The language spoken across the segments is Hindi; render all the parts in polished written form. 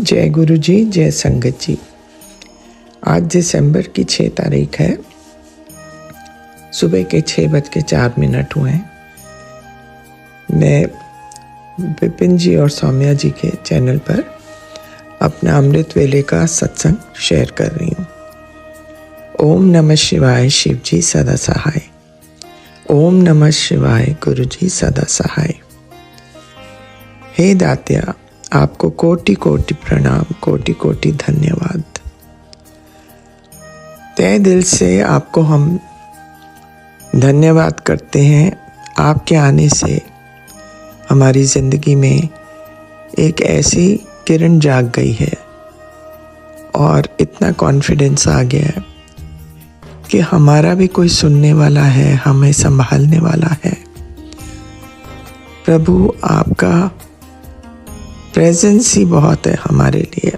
जय गुरु जी, जय संगत जी। आज दिसंबर की 6 तारीख है। सुबह के 6:04 हुए हैं। मैं विपिन जी और सौम्या जी के चैनल पर अपना अमृत वेले का सत्संग शेयर कर रही हूँ। ओम नमः शिवाय, शिव जी सदा सहाय। ओम नमः शिवाय, गुरु जी सदा सहाय। हे दात्या, आपको कोटि कोटि प्रणाम, कोटि कोटि धन्यवाद। तहे दिल से आपको हम धन्यवाद करते हैं। आपके आने से हमारी ज़िंदगी में एक ऐसी किरण जाग गई है और इतना कॉन्फिडेंस आ गया है कि हमारा भी कोई सुनने वाला है, हमें संभालने वाला है। प्रभु, आपका प्रेजेंस ही बहुत है हमारे लिए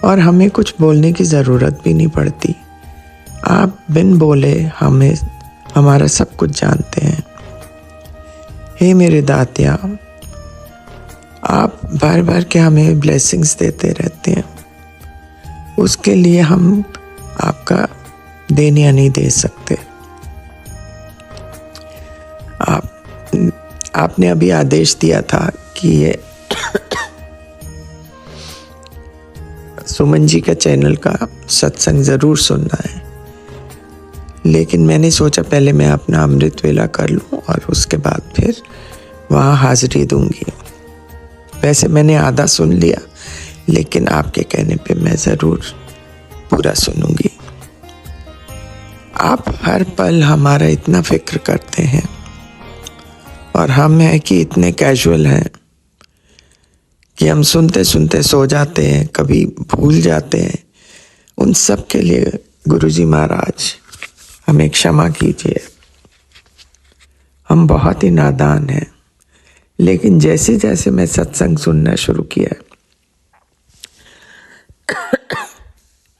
और हमें कुछ बोलने की ज़रूरत भी नहीं पड़ती। आप बिन बोले हमें हमारा सब कुछ जानते हैं। हे मेरे दातिया, आप बार बार के हमें ब्लेसिंग्स देते रहते हैं, उसके लिए हम आपका देनिया नहीं दे सकते। आपने अभी आदेश दिया था कि ये सुमन जी का चैनल का सत्संग ज़रूर सुनना है, लेकिन मैंने सोचा पहले मैं अपना अमृत वेला कर लूं और उसके बाद फिर वहाँ हाजिरी दूंगी। वैसे मैंने आधा सुन लिया, लेकिन आपके कहने पे मैं ज़रूर पूरा सुनूंगी। आप हर पल हमारा इतना फिक्र करते हैं और हम हैं कि इतने कैजुअल हैं कि हम सुनते सुनते सो जाते हैं, कभी भूल जाते हैं। उन सब के लिए गुरुजी महाराज हमें क्षमा कीजिए। हम बहुत ही नादान हैं, लेकिन जैसे जैसे मैं सत्संग सुनना शुरू किया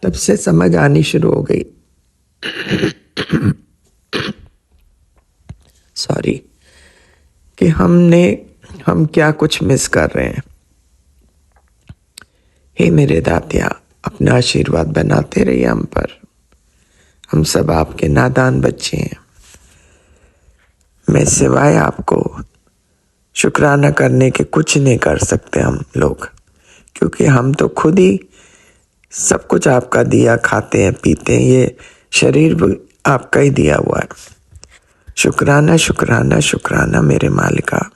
तब से समझ आनी शुरू हो गई सॉरी कि हम क्या कुछ मिस कर रहे हैं। हे मेरे दातिया, अपना आशीर्वाद बनाते रहिए हम पर। हम सब आपके नादान बच्चे हैं। मैं सिवाय आपको शुक्राना करने के कुछ नहीं कर सकते हम लोग, क्योंकि हम तो खुद ही सब कुछ आपका दिया खाते हैं, पीते हैं। ये शरीर भी आपका ही दिया हुआ है। शुक्राना शुक्राना शुक्राना मेरे मालिका।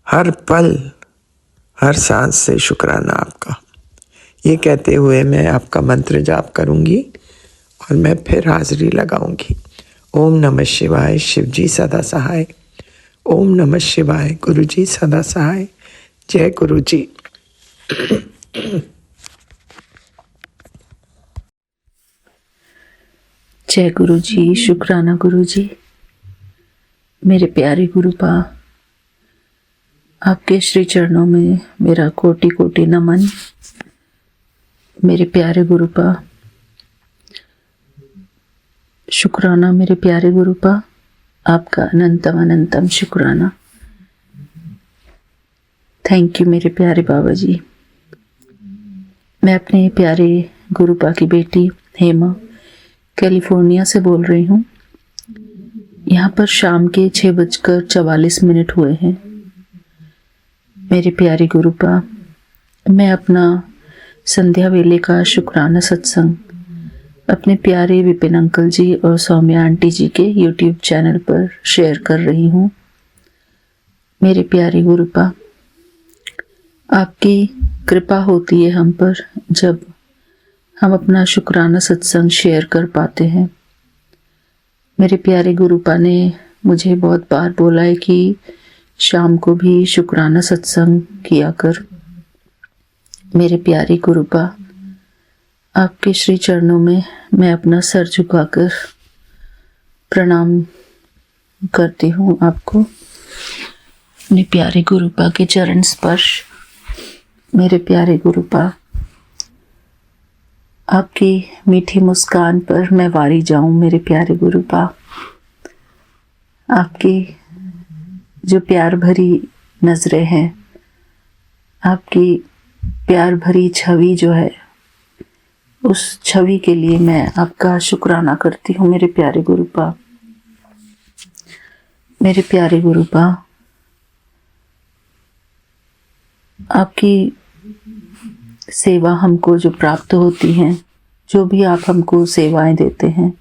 हर पल हर सांस से शुक्राना आपका। ये कहते हुए मैं आपका मंत्र जाप करूंगी और मैं फिर हाजिरी लगाऊंगी। ओम नमः शिवाय, शिव जी सदा सहाय। ओम नमः शिवाय, गुरु जी सदा सहाय। जय गुरु जी। जय गुरु जी, शुक्राना गुरु जी। मेरे प्यारे गुरुपा, आपके श्री चरणों में मेरा कोटि कोटि नमन। मेरे प्यारे गुरुपा, शुक्राना मेरे प्यारे गुरुपा, आपका अनंतम अनंतम शुक्राना। थैंक यू मेरे प्यारे बाबा जी। मैं अपने प्यारे गुरुपा की बेटी हेमा कैलिफोर्निया से बोल रही हूँ। यहाँ पर शाम के 6:44 हुए हैं। मेरे प्यारे गुरुपा, मैं अपना संध्या वेले का शुक्राना सत्संग अपने प्यारे विपिन अंकल जी और सौम्या आंटी जी के YouTube चैनल पर शेयर कर रही हूँ। मेरे प्यारे गुरुपा, आपकी कृपा होती है हम पर जब हम अपना शुक्राना सत्संग शेयर कर पाते हैं। मेरे प्यारे गुरुपा ने मुझे बहुत बार बोला है कि शाम को भी शुक्राना सत्संग किया कर। मेरे प्यारे गुरुपा, आपके श्री चरणों में मैं अपना सर झुकाकर प्रणाम करती हूँ आपको। अपने प्यारे गुरुपा के चरण स्पर्श। मेरे प्यारे गुरुपा, आपकी मीठी मुस्कान पर मैं वारी जाऊं। मेरे प्यारे गुरुपा, आपकी जो प्यार भरी नज़रें हैं, आपकी प्यार भरी छवि जो है, उस छवि के लिए मैं आपका शुक्राना करती हूँ मेरे प्यारे गुरुपा। मेरे प्यारे गुरुपा, आपकी सेवा हमको जो प्राप्त होती हैं, जो भी आप हमको सेवाएं देते हैं,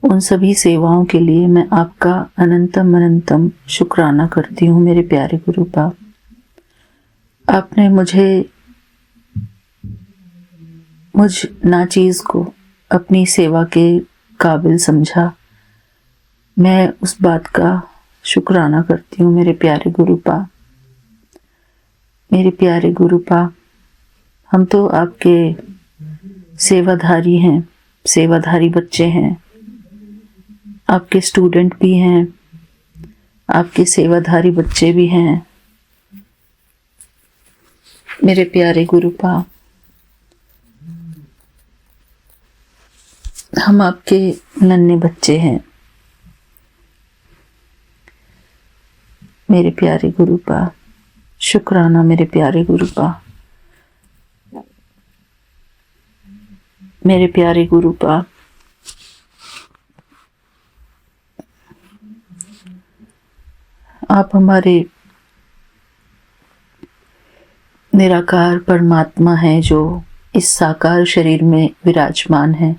उन सभी सेवाओं के लिए मैं आपका अनंतम अनंतम शुक्राना करती हूँ मेरे प्यारे गुरुपा। आपने मुझ नाचीज़ को अपनी सेवा के काबिल समझा। मैं उस बात का शुक्राना करती हूँ मेरे प्यारे गुरुपा। मेरे प्यारे गुरुपा, हम तो आपके सेवाधारी हैं, सेवाधारी बच्चे हैं, आपके स्टूडेंट भी हैं, आपके सेवाधारी बच्चे भी हैं। मेरे प्यारे गुरुपा, हम आपके नन्हे बच्चे हैं। मेरे प्यारे गुरुपा, शुक्राना मेरे प्यारे गुरुपा। मेरे प्यारे गुरुपा, आप हमारे निराकार परमात्मा हैं जो इस साकार शरीर में विराजमान है।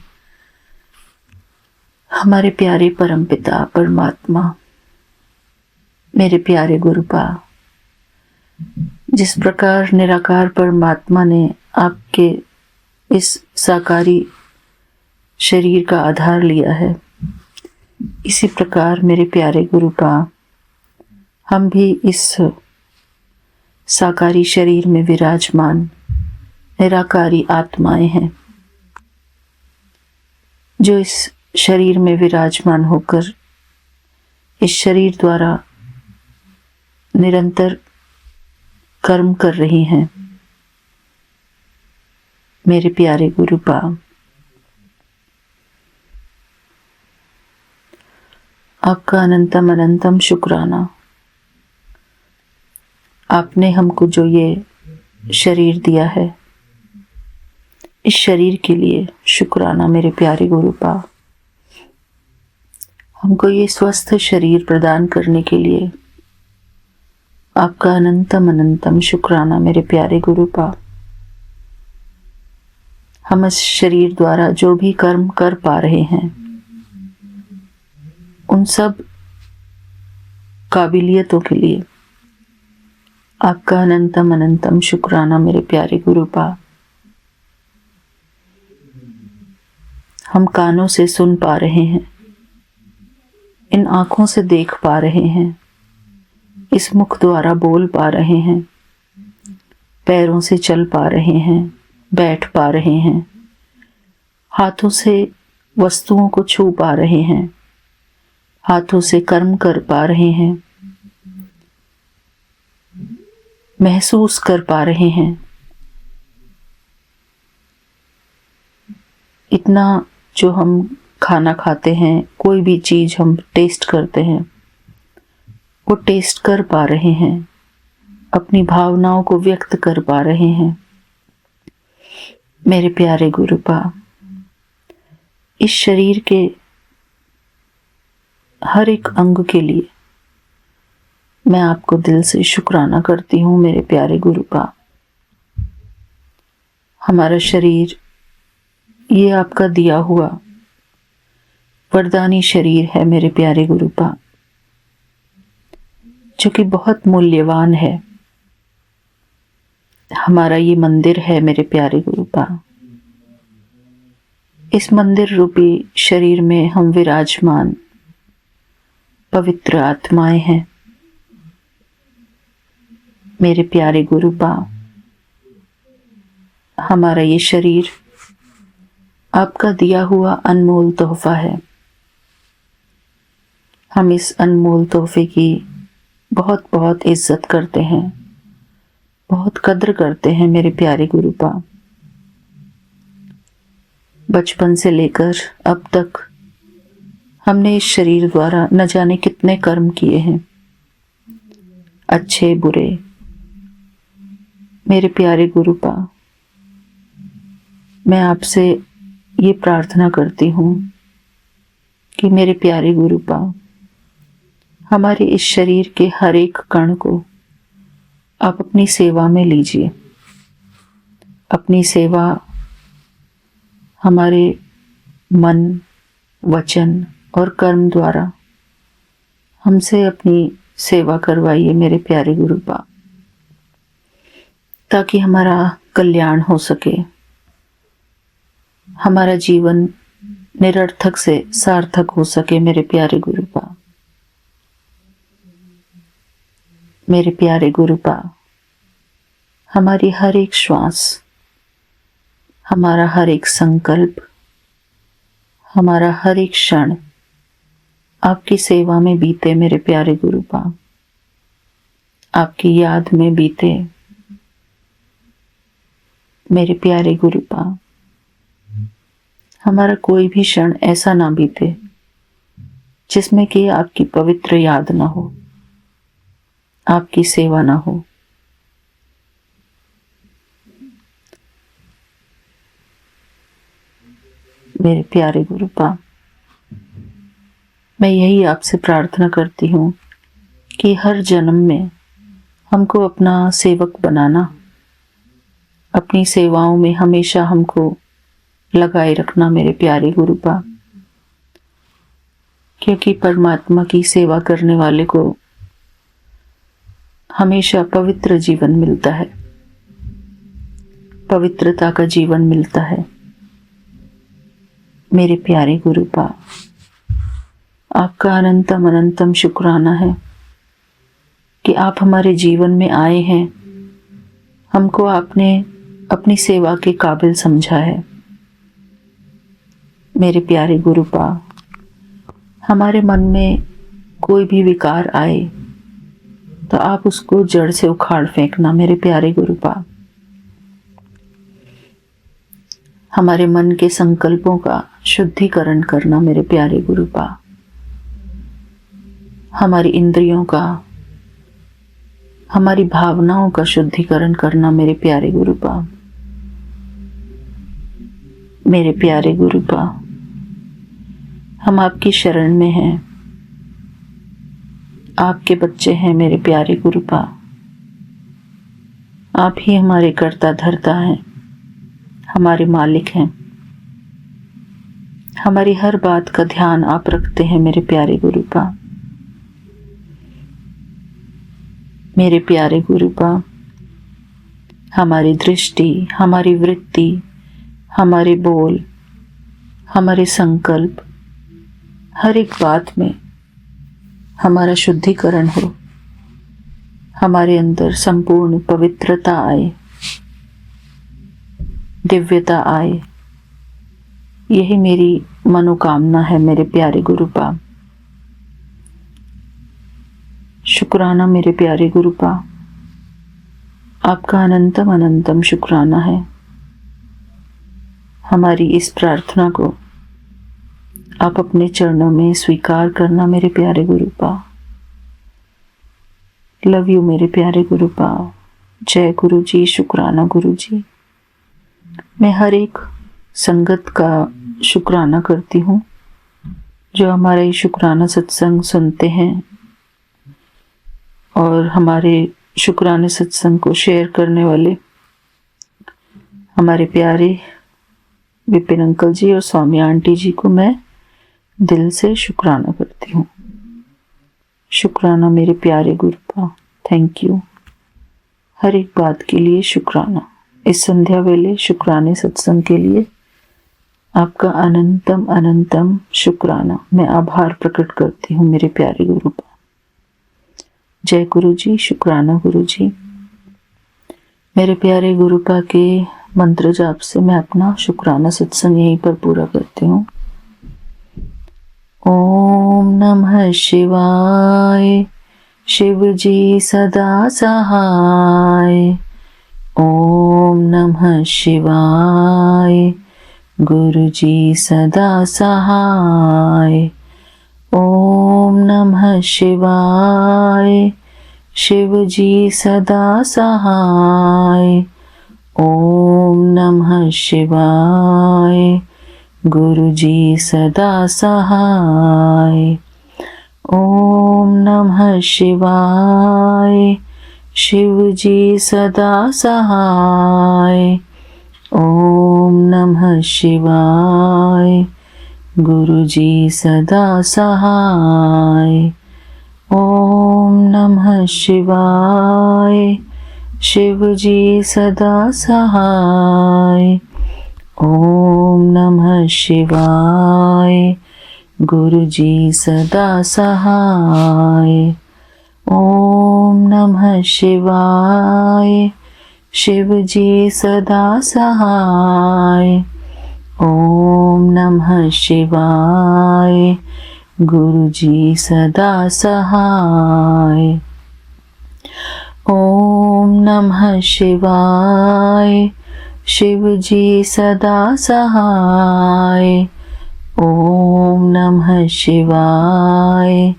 हमारे प्यारे परमपिता परमात्मा, मेरे प्यारे गुरुपा, जिस प्रकार निराकार परमात्मा ने आपके इस साकारी शरीर का आधार लिया है, इसी प्रकार मेरे प्यारे गुरुपा, हम भी इस साकारी शरीर में विराजमान निराकारी आत्माएं हैं, जो इस शरीर में विराजमान होकर इस शरीर द्वारा निरंतर कर्म कर रही हैं। मेरे प्यारे गुरुपा, आपका अनंतम अनंतम शुक्राना। आपने हमको जो ये शरीर दिया है, इस शरीर के लिए शुक्राना मेरे प्यारे गुरुपा। हमको ये स्वस्थ शरीर प्रदान करने के लिए आपका अनंतम अनंतम शुक्राना मेरे प्यारे गुरुपा। हम इस शरीर द्वारा जो भी कर्म कर पा रहे हैं, उन सब काबिलियतों के लिए आपका अनंतम अनंतम शुक्राना मेरे प्यारे गुरुपा। हम कानों से सुन पा रहे हैं, इन आँखों से देख पा रहे हैं, इस मुख द्वारा बोल पा रहे हैं, पैरों से चल पा रहे हैं, बैठ पा रहे हैं, हाथों से वस्तुओं को छू पा रहे हैं, हाथों से कर्म कर पा रहे हैं, महसूस कर पा रहे हैं। इतना जो हम खाना खाते हैं, कोई भी चीज़ हम टेस्ट करते हैं, वो टेस्ट कर पा रहे हैं, अपनी भावनाओं को व्यक्त कर पा रहे हैं। मेरे प्यारे गुरुपा, इस शरीर के हर एक अंग के लिए मैं आपको दिल से शुक्राना करती हूँ मेरे प्यारे गुरुपा। हमारा शरीर ये आपका दिया हुआ वरदानी शरीर है मेरे प्यारे गुरुपा, जो कि बहुत मूल्यवान है। हमारा ये मंदिर है मेरे प्यारे गुरुपा। इस मंदिर रूपी शरीर में हम विराजमान पवित्र आत्माएं हैं। मेरे प्यारे गुरुपा, हमारा ये शरीर आपका दिया हुआ अनमोल तोहफा है। हम इस अनमोल तोहफे की बहुत बहुत इज्जत करते हैं, बहुत कद्र करते हैं मेरे प्यारे गुरुपा। बचपन से लेकर अब तक हमने इस शरीर द्वारा न जाने कितने कर्म किए हैं, अच्छे बुरे, मेरे प्यारे गुरुपा, मैं आपसे ये प्रार्थना करती हूँ कि मेरे प्यारे गुरुपा, हमारे इस शरीर के हर एक कण को आप अपनी सेवा में लीजिए। अपनी सेवा हमारे मन, वचन और कर्म द्वारा हमसे अपनी सेवा करवाइए मेरे प्यारे गुरुपा, ताकि हमारा कल्याण हो सके, हमारा जीवन निरर्थक से सार्थक हो सके मेरे प्यारे गुरुपा। मेरे प्यारे गुरुपा, हमारी हर एक श्वास, हमारा हर एक संकल्प, हमारा हर एक क्षण आपकी सेवा में बीते मेरे प्यारे गुरुपा, आपकी याद में बीते मेरे प्यारे गुरुपा। हमारा कोई भी क्षण ऐसा ना बीते जिसमें कि आपकी पवित्र याद ना हो, आपकी सेवा ना हो। मेरे प्यारे गुरुपा, मैं यही आपसे प्रार्थना करती हूँ कि हर जन्म में हमको अपना सेवक बनाना, अपनी सेवाओं में हमेशा हमको लगाए रखना मेरे प्यारे गुरुपा, क्योंकि परमात्मा की सेवा करने वाले को हमेशा पवित्र जीवन मिलता है, पवित्रता का जीवन मिलता है। मेरे प्यारे गुरुपा, आपका अनंतम अनंतम शुक्राना है कि आप हमारे जीवन में आए हैं, हमको आपने अपनी सेवा के काबिल समझा है। मेरे प्यारे गुरुपा, हमारे मन में कोई भी विकार आए तो आप उसको जड़ से उखाड़ फेंकना मेरे प्यारे गुरुपा। हमारे मन के संकल्पों का शुद्धिकरण करना मेरे प्यारे गुरुपा। हमारी इंद्रियों का, हमारी भावनाओं का शुद्धिकरण करना मेरे प्यारे गुरुपा। मेरे प्यारे गुरुपा, हम आपकी शरण में हैं, आपके बच्चे हैं मेरे प्यारे गुरुपा। आप ही हमारे कर्ता धर्ता हैं, हमारे मालिक हैं। हमारी हर बात का ध्यान आप रखते हैं मेरे प्यारे गुरुपा। मेरे प्यारे गुरुपा, हमारी दृष्टि, हमारी वृत्ति, हमारे बोल, हमारे संकल्प, हर एक बात में हमारा शुद्धिकरण हो, हमारे अंदर संपूर्ण पवित्रता आए, दिव्यता आए, यही मेरी मनोकामना है मेरे प्यारे गुरुपा। शुक्राना मेरे प्यारे गुरुपा, आपका अनंतम अनंतम शुक्राना है। हमारी इस प्रार्थना को आप अपने चरणों में स्वीकार करना मेरे प्यारे गुरुपा। लव यू मेरे प्यारे गुरुपा। जय गुरु जी, शुक्राना गुरु जी। मैं हर एक संगत का शुक्राना करती हूँ जो हमारा ये शुक्राना सत्संग सुनते हैं और हमारे शुक्राने सत्संग को शेयर करने वाले हमारे प्यारे विपिन अंकल जी और स्वामी आंटी जी को मैं दिल से शुक्राना करती हूँ। शुक्राना मेरे प्यारे गुरुपा, थैंक यू। हर एक बात के लिए शुक्राना। इस संध्या वेले शुक्राने सत्संग के लिए आपका अनंतम अनंतम शुक्राना। मैं आभार प्रकट करती हूँ मेरे प्यारे गुरुपा। जय गुरु जी, शुक्राना गुरु जी। मेरे प्यारे गुरुपा के मंत्र जाप से मैं अपना शुक्राना सत्संग यहीं पर पूरा करती हूँ। ओम नमः शिवाय, शिव जी सदा सहाय। ओम नमः शिवाय, गुरु जी सदा सहाय। ओम नमः शिवाय, शिव जी सदा सहाय। ओम नमः शिवाय। गुरु जी सदा सहाय। ओम नमः शिवाय। शिव जी सदा सहाय। ओम नमः शिवाय। गुरु जी सदा सहाय। ओम नमः शिवाय। शिव जी सदा सहाय। ओम नमः शिवाय। गुरु जी सदा सहाय। ओम नमः शिवाय। शिव जी सदा सहाय। ओम नमः शिवाय। गुरु जी सदा सहाय। ओम नमः शिवाय। शिव जी सदा सहाय। ओम नमः शिवाय।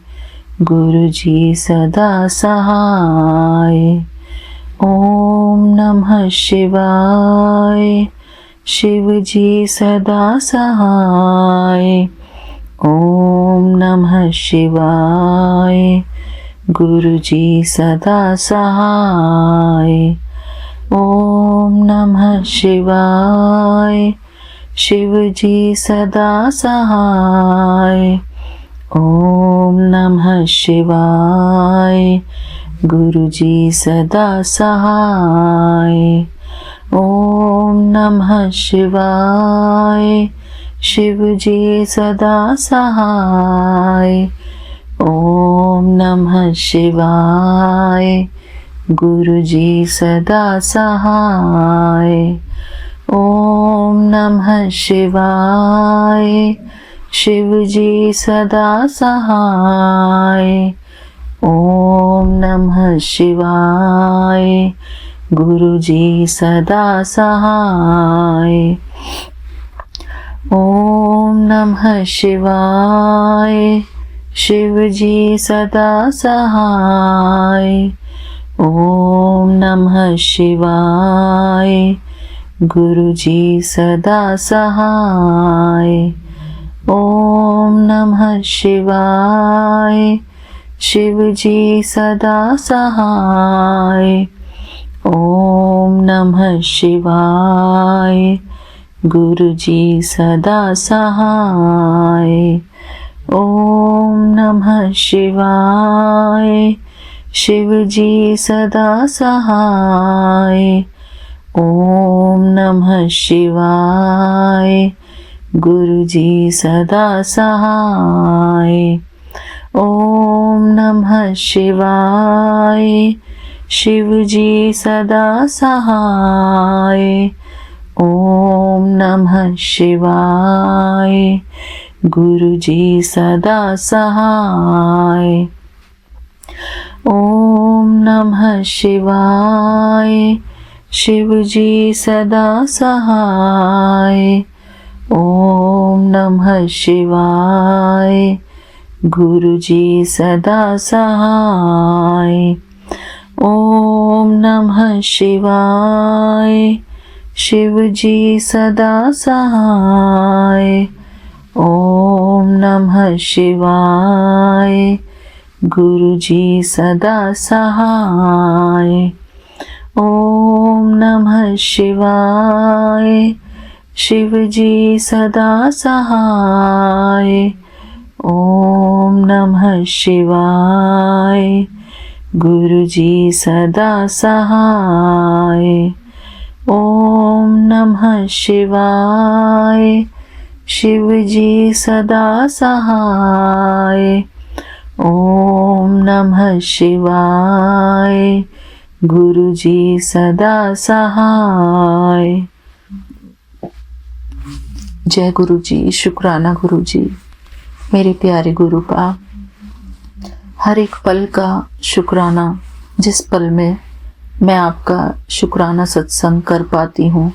गुरु जी सदा सहाय। ओम नमः शिवाय। शिव जी सदा सहाय। ओम नमः शिवाय। गुरु जी सदा सहाय। ओम नमः शिवाय। शिव जी सदा सहाय। ओम नमः शिवाय। गुरु जी सदा सहाय। ओम नमः शिवाय। शिव जी सदा सहाय। ओम नमः शिवाय। गुरु जी सदा सहाय। ओम नमः शिवाय। शिव जी सदा सहाय। ओम नमः शिवाय। गुरु जी सदा सहाय। ओम नमः शिवाय। शिव जी सदा सहाय। ओम नमः शिवाय। गुरु जी सदा सहाय। ओम नमः शिवाय। शिव जी सदा सहाय। ओम नमः शिवाय। गुरु जी सदा सहाय। ओम नमः शिवाय। शिव जी सदा सहाय। ओम नमः शिवाय। गुरु जी सदा सहाय। ओम नमः शिवाय। शिव जी सदा सहाय। ओम नमः शिवाय। गुरु जी सदा सहाय। ओम नमः शिवाय। शिव जी सदा सहाय। ओम नमः शिवाय। गुरु जी सदा सहाय। ओम नमः शिवाय। शिव जी सदा सहाय। ओम नमः शिवाय। गुरु जी सदा सहाय। ओम नमः शिवाय। शिव जी सदा सहाय। ओम नमः शिवाय। गुरु जी सदा सहाय। ओम नमः शिवाय। शिव जी सदा सहाय। ओम नमः शिवाय। गुरु जी सदा सहाय। जय गुरु जी। शुक्राना गुरु जी। मेरे प्यारे गुरु पाक, हर एक पल का शुक्राना, जिस पल में मैं आपका शुक्राना सत्संग कर पाती हूँ,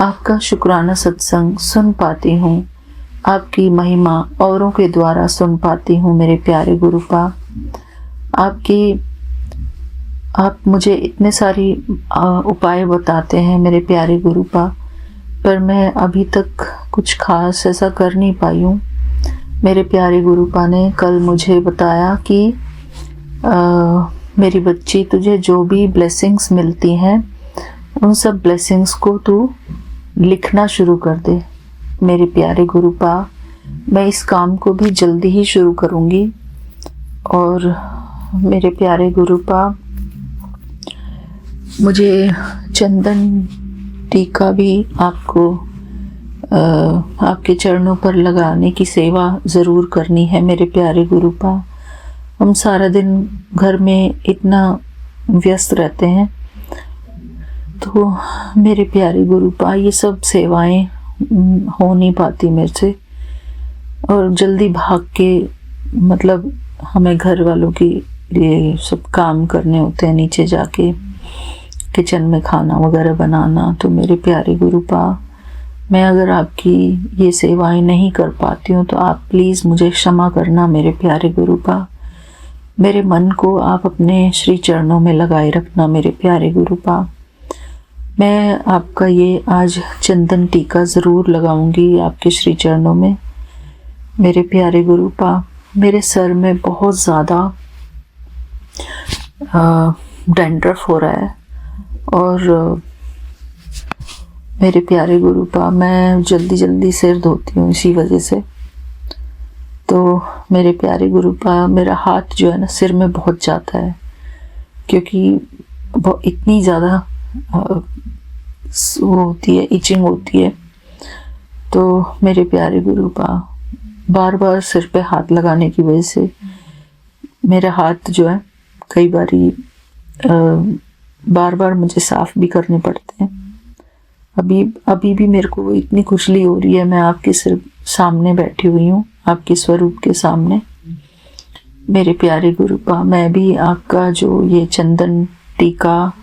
आपका शुक्राना सत्संग सुन पाती हूँ, आपकी महिमा औरों के द्वारा सुन पाती हूँ। मेरे प्यारे गुरु पाक, आपकी आप मुझे इतने सारी उपाय बताते हैं मेरे प्यारे गुरुपा, पर मैं अभी तक कुछ खास ऐसा कर नहीं पाई हूँ। मेरे प्यारे गुरुपा ने कल मुझे बताया कि मेरी बच्ची, तुझे जो भी ब्लेसिंग्स मिलती हैं उन सब ब्लेसिंग्स को तू लिखना शुरू कर दे। मेरे प्यारे गुरुपा, मैं इस काम को भी जल्दी ही शुरू करूँगी। और मेरे प्यारे गुरुपा, मुझे चंदन टीका भी आपको आपके चरणों पर लगाने की सेवा ज़रूर करनी है। मेरे प्यारे गुरुपा, हम सारा दिन घर में इतना व्यस्त रहते हैं, तो मेरे प्यारे गुरुपा ये सब सेवाएं हो नहीं पाती मेरे से, और जल्दी भाग के मतलब हमें घर वालों के लिए सब काम करने होते हैं, नीचे जाके किचन में खाना वगैरह बनाना। तो मेरे प्यारे गुरुपा, मैं अगर आपकी ये सेवाएं नहीं कर पाती हूँ तो आप प्लीज़ मुझे क्षमा करना। मेरे प्यारे गुरुपा, मेरे मन को आप अपने श्री चरणों में लगाए रखना। मेरे प्यारे गुरुपा, मैं आपका ये आज चंदन टीका ज़रूर लगाऊंगी आपके श्री चरणों में। मेरे प्यारे गुरुपा, मेरे सर में बहुत ज़्यादा डैंड्रफ हो रहा है, और मेरे प्यारे गुरुपा, मैं जल्दी जल्दी सिर धोती हूँ इसी वजह से। तो मेरे प्यारे गुरुपा, मेरा हाथ जो है ना सिर में बहुत जाता है, क्योंकि इतनी ज़्यादा वो होती है, इचिंग होती है। तो मेरे प्यारे गुरुपा, बार बार सिर पे हाथ लगाने की वजह से मेरे हाथ जो है कई बारी बार बार मुझे साफ भी करने पड़ते हैं। अभी भी मेरे को इतनी खुजली हो रही है। मैं आपके सिर सामने बैठी हुई हूँ, आपके स्वरूप के सामने। मेरे प्यारे गुरुपा, मैं भी आपका जो ये चंदन टीका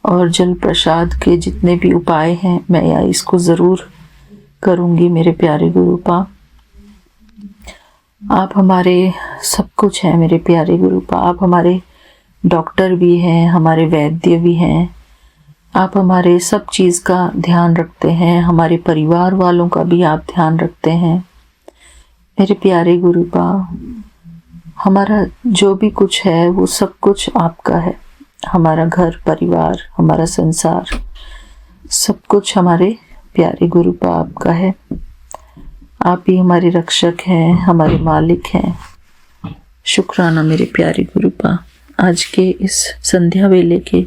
और जल प्रसाद के जितने भी उपाय हैं, मैं इसको ज़रूर करूँगी। मेरे प्यारे गुरुपा, आप हमारे सब कुछ हैं। मेरे प्यारे गुरुपा, आप हमारे डॉक्टर भी हैं, हमारे वैद्य भी हैं। आप हमारे सब चीज़ का ध्यान रखते हैं, हमारे परिवार वालों का भी आप ध्यान रखते हैं। मेरे प्यारे गुरुपा, हमारा जो भी कुछ है वो सब कुछ आपका है। हमारा घर परिवार, हमारा संसार, सब कुछ हमारे प्यारे गुरुपा आपका है। आप ही हमारे रक्षक हैं, हमारे मालिक हैं। शुक्राना मेरे प्यारे गुरुपा, आज के इस संध्या वेले के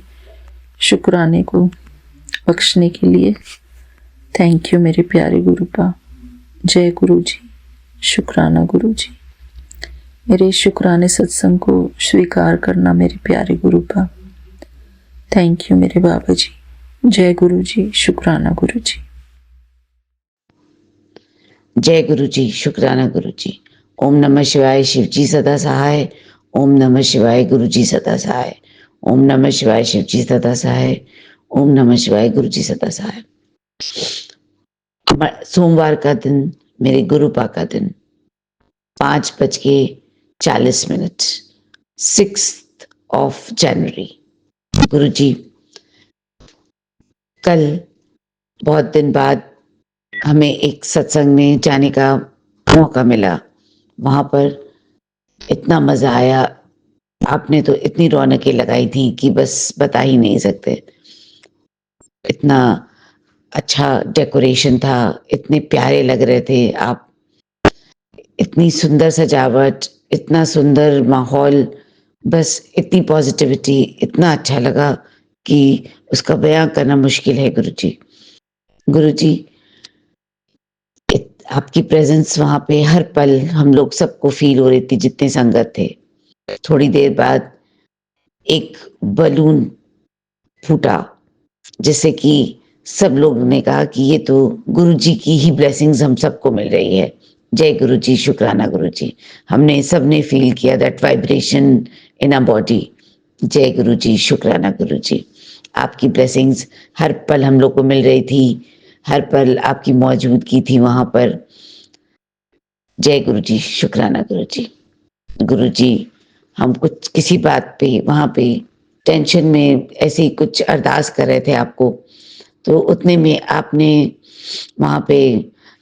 शुक्राने को बख्शने के लिए। थैंक यू मेरे प्यारे गुरुपा। जय गुरु जी। शुक्राना गुरु जी। मेरे शुक्राने सत्संग को स्वीकार करना मेरे प्यारे गुरुपा। थैंक यू मेरे बाबा जी। जय गुरु जी। शुक्राना गुरु जी। जय गुरु जी। शुक्राना गुरु जी। ओम नमः शिवाय। शिव जी सदा सहाय। ओम नमः शिवाय। गुरु जी सदा सहाय। ओम नमः शिवाय। शिव जी सदा सहाय। ओम नमः शिवाय। गुरु जी सदा सहाय। सोमवार का दिन, मेरे गुरुपा का दिन, 5:40 6th of January। गुरु जी, कल बहुत दिन बाद हमें एक सत्संग में जाने का मौका मिला। वहां पर इतना मजा आया। आपने तो इतनी रौनकें लगाई थी कि बस बता ही नहीं सकते। इतना अच्छा डेकोरेशन था, इतने प्यारे लग रहे थे आप, इतनी सुंदर सजावट, इतना सुंदर माहौल, बस इतनी पॉजिटिविटी, इतना अच्छा लगा कि उसका बयां करना मुश्किल है। गुरु जी, गुरु जी, आपकी प्रेजेंस वहां पे हर पल हम लोग सबको फील हो रही थी, जितने संगत थे। थोड़ी देर बाद एक बलून फूटा, जिससे कि सब लोगों ने कहा कि ये तो गुरु जी की ही ब्लेसिंग्स हम सबको मिल रही है। जय गुरु जी। शुक्राना गुरु जी। हमने सबने फील किया that vibration in a body. जय गुरु जी। शुक्राना गुरु जी। आपकी ब्लेसिंग्स हर पल हम लोग को मिल रही थी, हर पल आपकी मौजूदगी थी वहां पर। जय गुरु जी। शुक्राना गुरु जी। गुरु जी, हम कुछ किसी बात पे वहां पे टेंशन में ऐसे ही कुछ अरदास कर रहे थे आपको, तो उतने में आपने वहाँ पे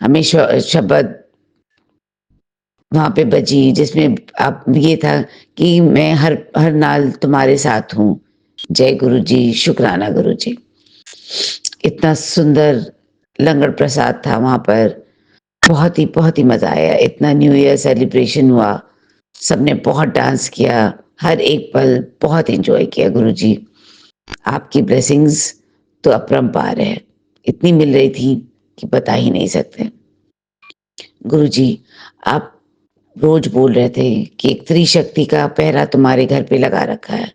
हमें शब्द वहाँ पे बजी, जिसमें आप ये था कि मैं हर नाल तुम्हारे साथ हूँ। जय गुरु जी, शुक्राना गुरु जी। इतना सुंदर लंगर प्रसाद था वहाँ पर, बहुत ही मज़ा आया। इतना न्यू ईयर सेलिब्रेशन हुआ, सबने बहुत डांस किया, हर एक पल बहुत एंजॉय किया गुरुजी। आपकी ब्लेसिंग्स तो अपरंपार है, इतनी मिल रही थी कि बता ही नहीं सकते। गुरुजी, आप रोज बोल रहे थे कि एक स्त्री शक्ति का पहरा तुम्हारे घर पे लगा रखा है,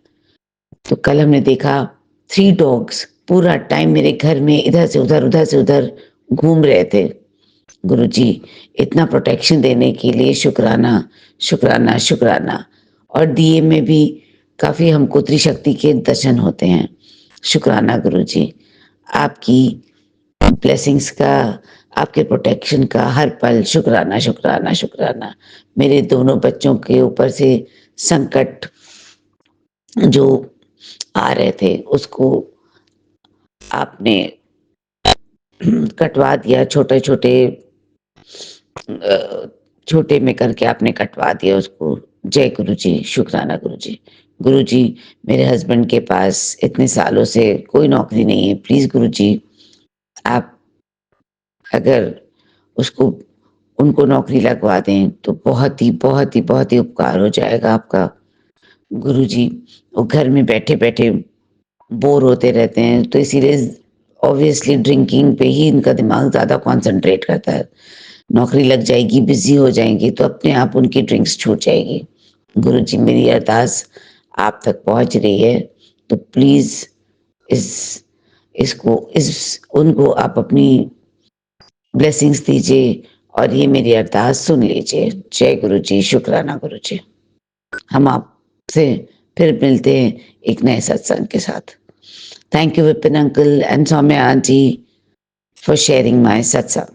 तो कल हमने देखा 3 डॉग्स पूरा टाइम मेरे घर में इधर से उधर घूम रहे थे। गुरुजी, इतना प्रोटेक्शन देने के लिए शुक्राना, शुक्राना, शुक्राना। और दिए में भी काफ़ी हमको त्रिशक्ति के दर्शन होते हैं। शुक्राना गुरुजी, आपकी ब्लेसिंग्स का, आपके प्रोटेक्शन का हर पल शुक्राना, शुक्राना, शुक्राना। मेरे दोनों बच्चों के ऊपर से संकट जो आ रहे थे, उसको आपने कटवा दिया, छोटे में करके आपने कटवा दिया उसको। जय गुरु जी, शुक्राना गुरु जी। गुरु जी, मेरे हस्बैंड के पास इतने सालों से कोई नौकरी नहीं है, प्लीज गुरु जी आप अगर उसको उनको नौकरी लगवा दें तो बहुत ही उपकार हो जाएगा आपका। गुरु जी, वो घर में बैठे बैठे बोर होते रहते हैं, तो इसीलिए ऑब्वियसली ड्रिंकिंग पे ही इनका दिमाग ज़्यादा कंसंट्रेट करता है। नौकरी लग जाएगी, बिजी हो जाएंगी, तो अपने आप उनकी ड्रिंक्स छूट जाएगी। गुरु जी, मेरी अरदास आप तक पहुंच रही है, तो प्लीज इस उनको आप अपनी ब्लेसिंग्स दीजिए और ये मेरी अरदास सुन लीजिए। जय गुरु जी, शुक्राना गुरु जी। हम आपसे फिर मिलते हैं एक नए सत्संग के साथ। Thank you, Vipin uncle and Soumya auntie, for sharing my satsang.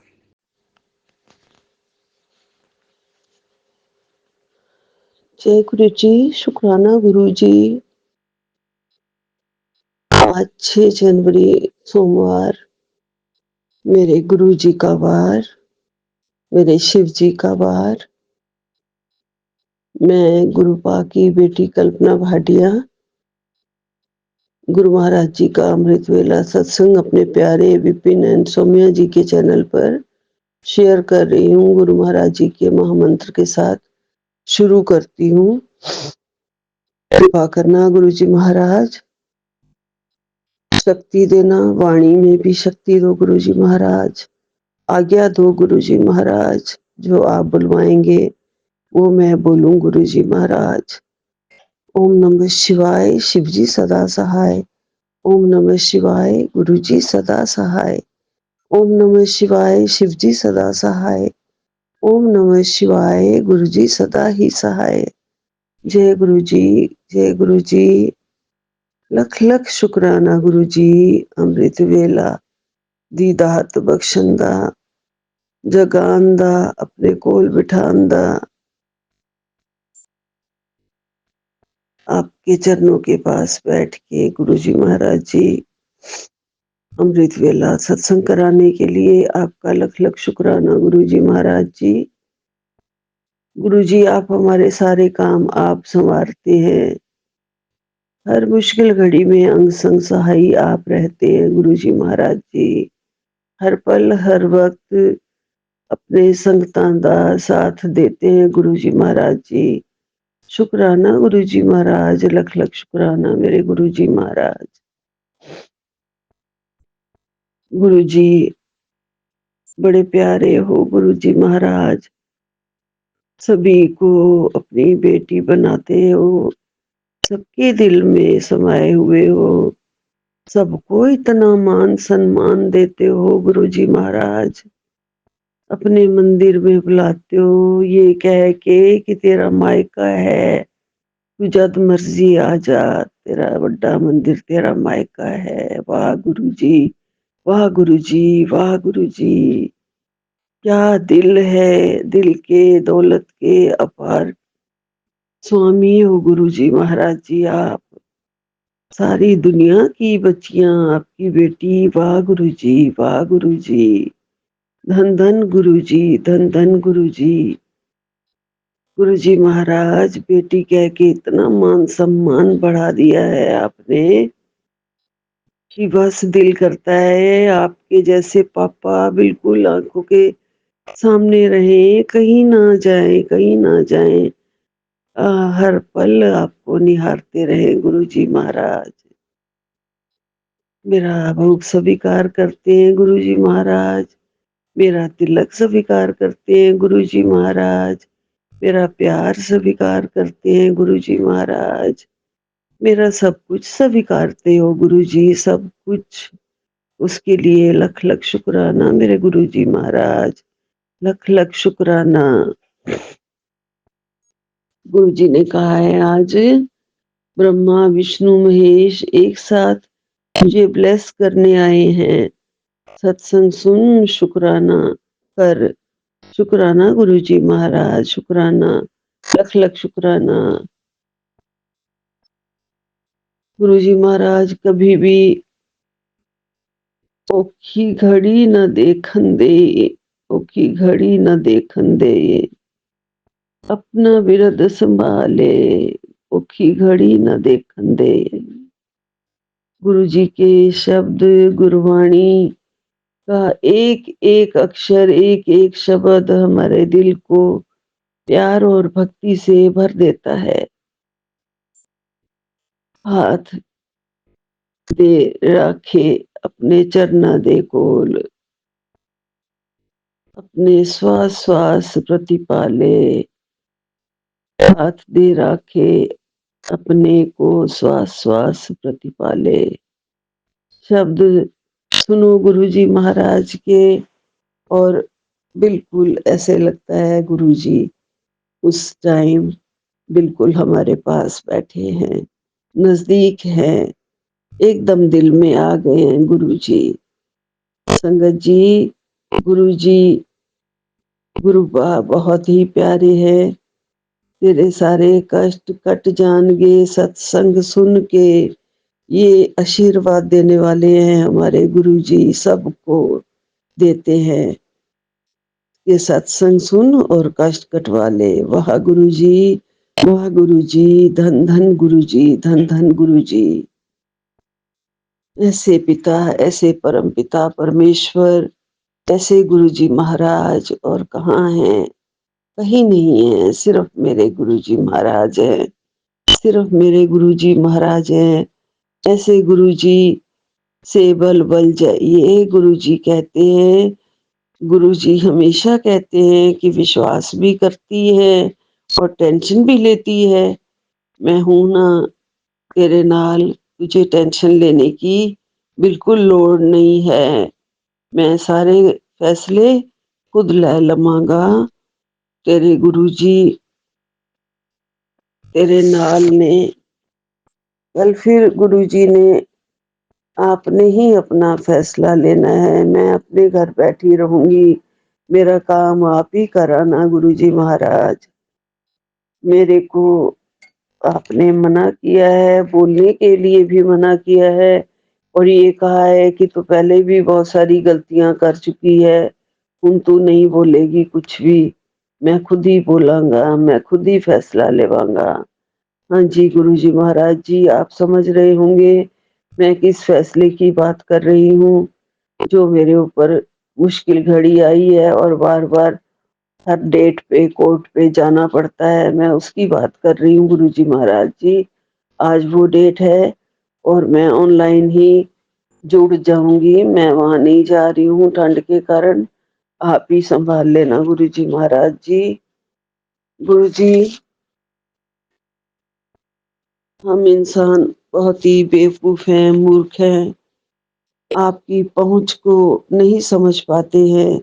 जय गुरु जी, शुक्राना गुरु जी। आज 6 जनवरी सोमवार, मेरे गुरु जी का वार, मेरे शिव जी का वार। मैं गुरुपा की बेटी कल्पना भाटिया गुरु महाराज जी का अमृत वेला सत्संग अपने प्यारे विपिन एंड सौम्या जी के चैनल पर शेयर कर रही हूँ। गुरु महाराज जी के महामंत्र के साथ शुरू करती हूँ। कृपा करना गुरु जी महाराज, शक्ति देना, वाणी में भी शक्ति दो गुरु जी महाराज, आज्ञा दो गुरु जी महाराज, जो आप बुलवाएंगे वो मैं बोलूं गुरु जी महाराज। ओम नमः शिवाय, शिव जी सदा सहाय। ओम नमः शिवाय, गुरु जी सदा सहाय। ओम नमः शिवाय, शिव जी सदा सहाय। ओम नमः शिवाय, गुरु जी सदा ही सहाय। जय गुरु जी, जय गुरु जी। लख लख शुक्राना गुरु जी। अमृत वेला दीदात बख्शंदा, जगांदा, अपने कोल बिठांदा, आपके चरणों के पास बैठ के गुरु जी महाराज जी अमृत वेला सत्संग कराने के लिए आपका लख लख शुक्राना गुरु जी महाराज जी। गुरु जी, आप हमारे सारे काम आप संवारते हैं। हर मुश्किल घड़ी में अंग संग सहाई आप रहते हैं गुरु जी महाराज जी। हर पल हर वक्त अपने संगतां दा साथ देते हैं गुरु जी महाराज जी। शुक्राना गुरु जी महाराज, लख लख शुक्राना मेरे गुरु जी महाराज। गुरु जी बड़े प्यारे हो गुरु जी महाराज, सभी को अपनी बेटी बनाते हो, सबके दिल में समाये हुए हो, सबको इतना मान सम्मान देते हो गुरु जी महाराज। अपने मंदिर में बुलाते हो ये कह के कि तेरा मायका है, तू जद मर्जी आ जा, तेरा बड़ा मंदिर तेरा मायका है। वाह गुरु जी, वाह गुरु जी, वाह गुरु जी। क्या दिल है, दिल के दौलत के अपार स्वामी हो गुरु जी महाराज जी आप। सारी दुनिया की बच्चियां आपकी बेटी, वाह गुरुजी, वाह गुरुजी, धन धन गुरुजी, धन धन गुरुजी। गुरुजी महाराज, बेटी कह के इतना मान सम्मान बढ़ा दिया है आपने कि बस दिल करता है आपके जैसे पापा बिल्कुल आंखों के सामने रहे, कहीं ना जाए, कहीं ना जाए। हर पल आपको निहारते रहे गुरुजी महाराज। मेरा भोग स्वीकार करते हैं गुरुजी महाराज, मेरा तिलक स्वीकार करते हैं गुरुजी महाराज, मेरा प्यार स्वीकार करते हैं गुरुजी महाराज, मेरा सब कुछ स्वीकारते हो गुरुजी, सब कुछ। उसके लिए लख लख शुक्राना मेरे गुरुजी महाराज, लख लख शुक्राना। गुरुजी ने कहा है आज ब्रह्मा विष्णु महेश एक साथ मुझे ब्लेस करने आए हैं। सत्संग सुन, शुक्राना कर। शुक्राना गुरुजी महाराज, शुक्राना, लख लख शुक्राना। गुरुजी महाराज कभी भी औखी घड़ी न देखन दे, औखी घड़ी न देखन दे, अपना विरद संभाले, औखी घड़ी न देखन दे। गुरुजी के शब्द, गुरवाणी का एक एक अक्षर, एक एक शब्द हमारे दिल को प्यार और भक्ति से भर देता है। हाथ दे राखे अपने चरना दे कोल, अपने श्वास श्वास प्रतिपाले। हाथ दे राखे अपने को श्वास श्वास प्रतिपाले। शब्द सुनो गुरुजी महाराज के और बिल्कुल ऐसे लगता है गुरुजी उस टाइम बिल्कुल हमारे पास बैठे हैं, नजदीक हैं, एकदम दिल में आ गए हैं गुरुजी। संगत जी, गुरुजी गुरुबा बहुत ही प्यारे हैं। तेरे सारे कष्ट कट जाएंगे सत्संग सुन के, ये आशीर्वाद देने वाले हैं हमारे गुरुजी, सबको देते हैं ये सत्संग सुन और कष्ट कटवा ले। वाह गुरुजी, वाह गुरुजी, धन धन गुरुजी, धन धन गुरुजी। ऐसे पिता, ऐसे परम पिता परमेश्वर, ऐसे गुरुजी महाराज और कहाँ हैं? कहीं नहीं है, सिर्फ मेरे गुरुजी महाराज हैं, सिर्फ मेरे गुरुजी महाराज हैं। ऐसे गुरुजी से बल बल जाइए, गुरुजी कहते हैं। गुरुजी हमेशा कहते हैं कि विश्वास भी करती है और टेंशन भी लेती है। मैं हूं ना तेरे नाल, तुझे टेंशन लेने की बिल्कुल लोड़ नहीं है। मैं सारे फैसले खुद ले लवांगा। तेरे गुरुजी तेरे नाल ने। कल फिर गुरुजी ने आपने ही अपना फैसला लेना है, मैं अपने घर बैठी रहूंगी, मेरा काम आप ही कराना गुरुजी महाराज। मेरे को आपने मना किया है, बोलने के लिए भी मना किया है और ये कहा है कि तू पहले भी बहुत सारी गलतियां कर चुकी है, हुन तू नहीं बोलेगी कुछ भी, मैं खुद ही बोलांगा, मैं खुद ही फैसला लेवांगा। हाँ जी गुरुजी महाराज जी, आप समझ रहे होंगे मैं किस फैसले की बात कर रही हूँ। जो मेरे ऊपर मुश्किल घड़ी आई है और बार बार हर डेट पे कोर्ट पे जाना पड़ता है, मैं उसकी बात कर रही हूँ गुरुजी महाराज जी। आज वो डेट है और मैं ऑनलाइन ही जुड़ जाऊंगी, मैं वहां नहीं जा रही हूँ ठंड के कारण। आप ही संभाल लेना गुरुजी महाराज जी। गुरुजी, हम इंसान बहुत ही बेवकूफ हैं, मूर्ख हैं, आपकी पहुंच को नहीं समझ पाते हैं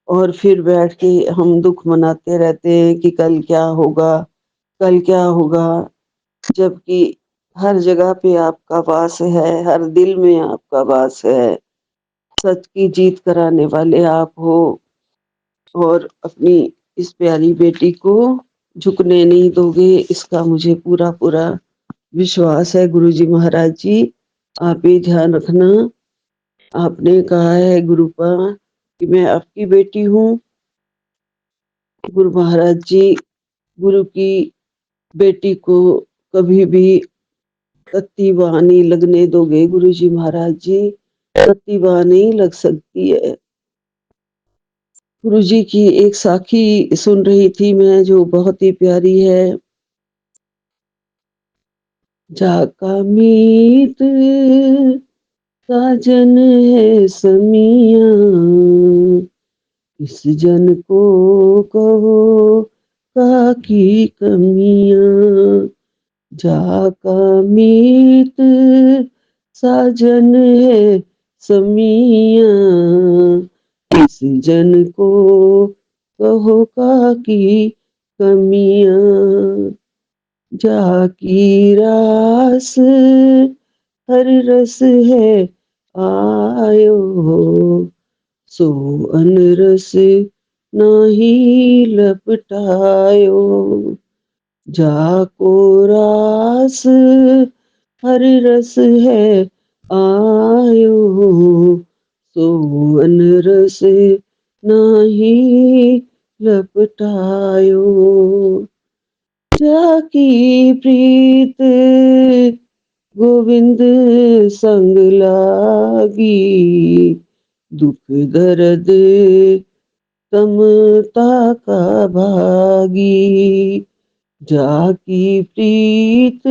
और फिर बैठ के हम दुख मनाते रहते हैं कि कल क्या होगा, कल क्या होगा। जबकि हर जगह पे आपका वास है, हर दिल में आपका वास है। सच की जीत कराने वाले आप हो और अपनी इस प्यारी बेटी को झुकने नहीं दोगे, इसका मुझे पूरा पूरा विश्वास है गुरु जी महाराज जी, आप भी ध्यान रखना। आपने कहा है गुरुपा कि मैं आपकी बेटी हूँ। गुरु महाराज जी, गुरु की बेटी को कभी भी तत्ती वाह नहीं लगने दोगे गुरु जी महाराज जी, तत्ती वाह नहीं लग सकती है। गुरु जी की एक साखी सुन रही थी मैं, जो बहुत ही प्यारी है। जाका मीत साजन है समिया, इस जन को कहो काकी कमियां। जाका मीत साजन है समिया, इस जन को कहो काकी कमियां। जाकी रास हर रस है आयो, सो अनरस नाही लपटायो। जाको रास हर रस है आयो, सो अनरस नाही लपटायो। जाकी प्रीत गोविंद संग लागी, दुख दर्द समता का भागी। जाकी प्रीत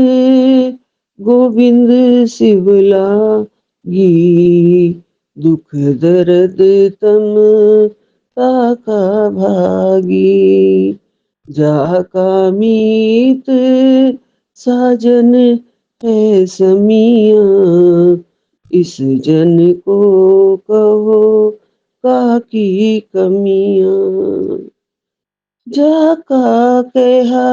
गोविंद शिव लागी, दुख दर्द समता का भागी। जाका मीत साजन है समिया, इस जन को कहो काकी कमियां। जाका कहा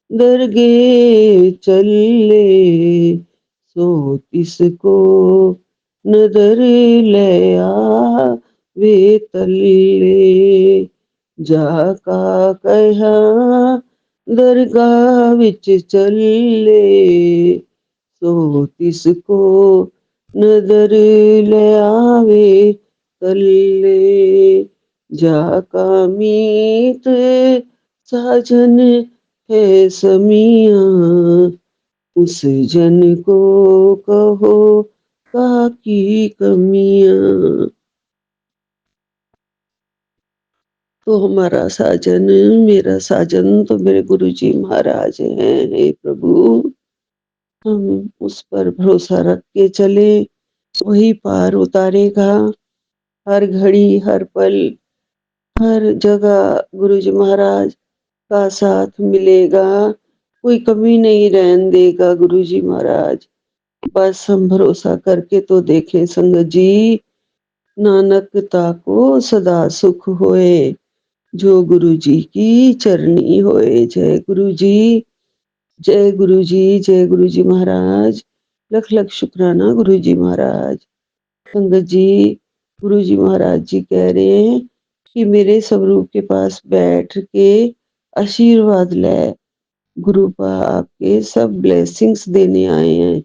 दरगे चले, सो तिसको नदर ले आवे तले। जाका कहा दरगाह विच चले, सो तिसको नदर ले आवे तले। जाका मीत साजन है समिया, उस जन को कहो काकी कमियां। तो हमारा साजन, मेरा साजन तो मेरे गुरु जी महाराज हैं। हे प्रभु, हम उस पर भरोसा रख के चले, वही पार उतारेगा। हर घड़ी हर पल हर जगह गुरु जी महाराज का साथ मिलेगा, कोई कमी नहीं रहने देगा गुरु जी महाराज। बस हम भरोसा करके तो देखें संगत जी। नानक ताको सदा सुख होए, जो गुरु जी की चरनी होए। जय गुरु जी, जय गुरु जी, जय गुरु जी महाराज। लख लख शुक्राना गुरु जी महाराज। संगत जी, गुरु जी महाराज जी कह रहे हैं कि मेरे स्वरूप के पास बैठ के आशीर्वाद ले। गुरु पा आपके सब ब्लेसिंग्स देने आए हैं।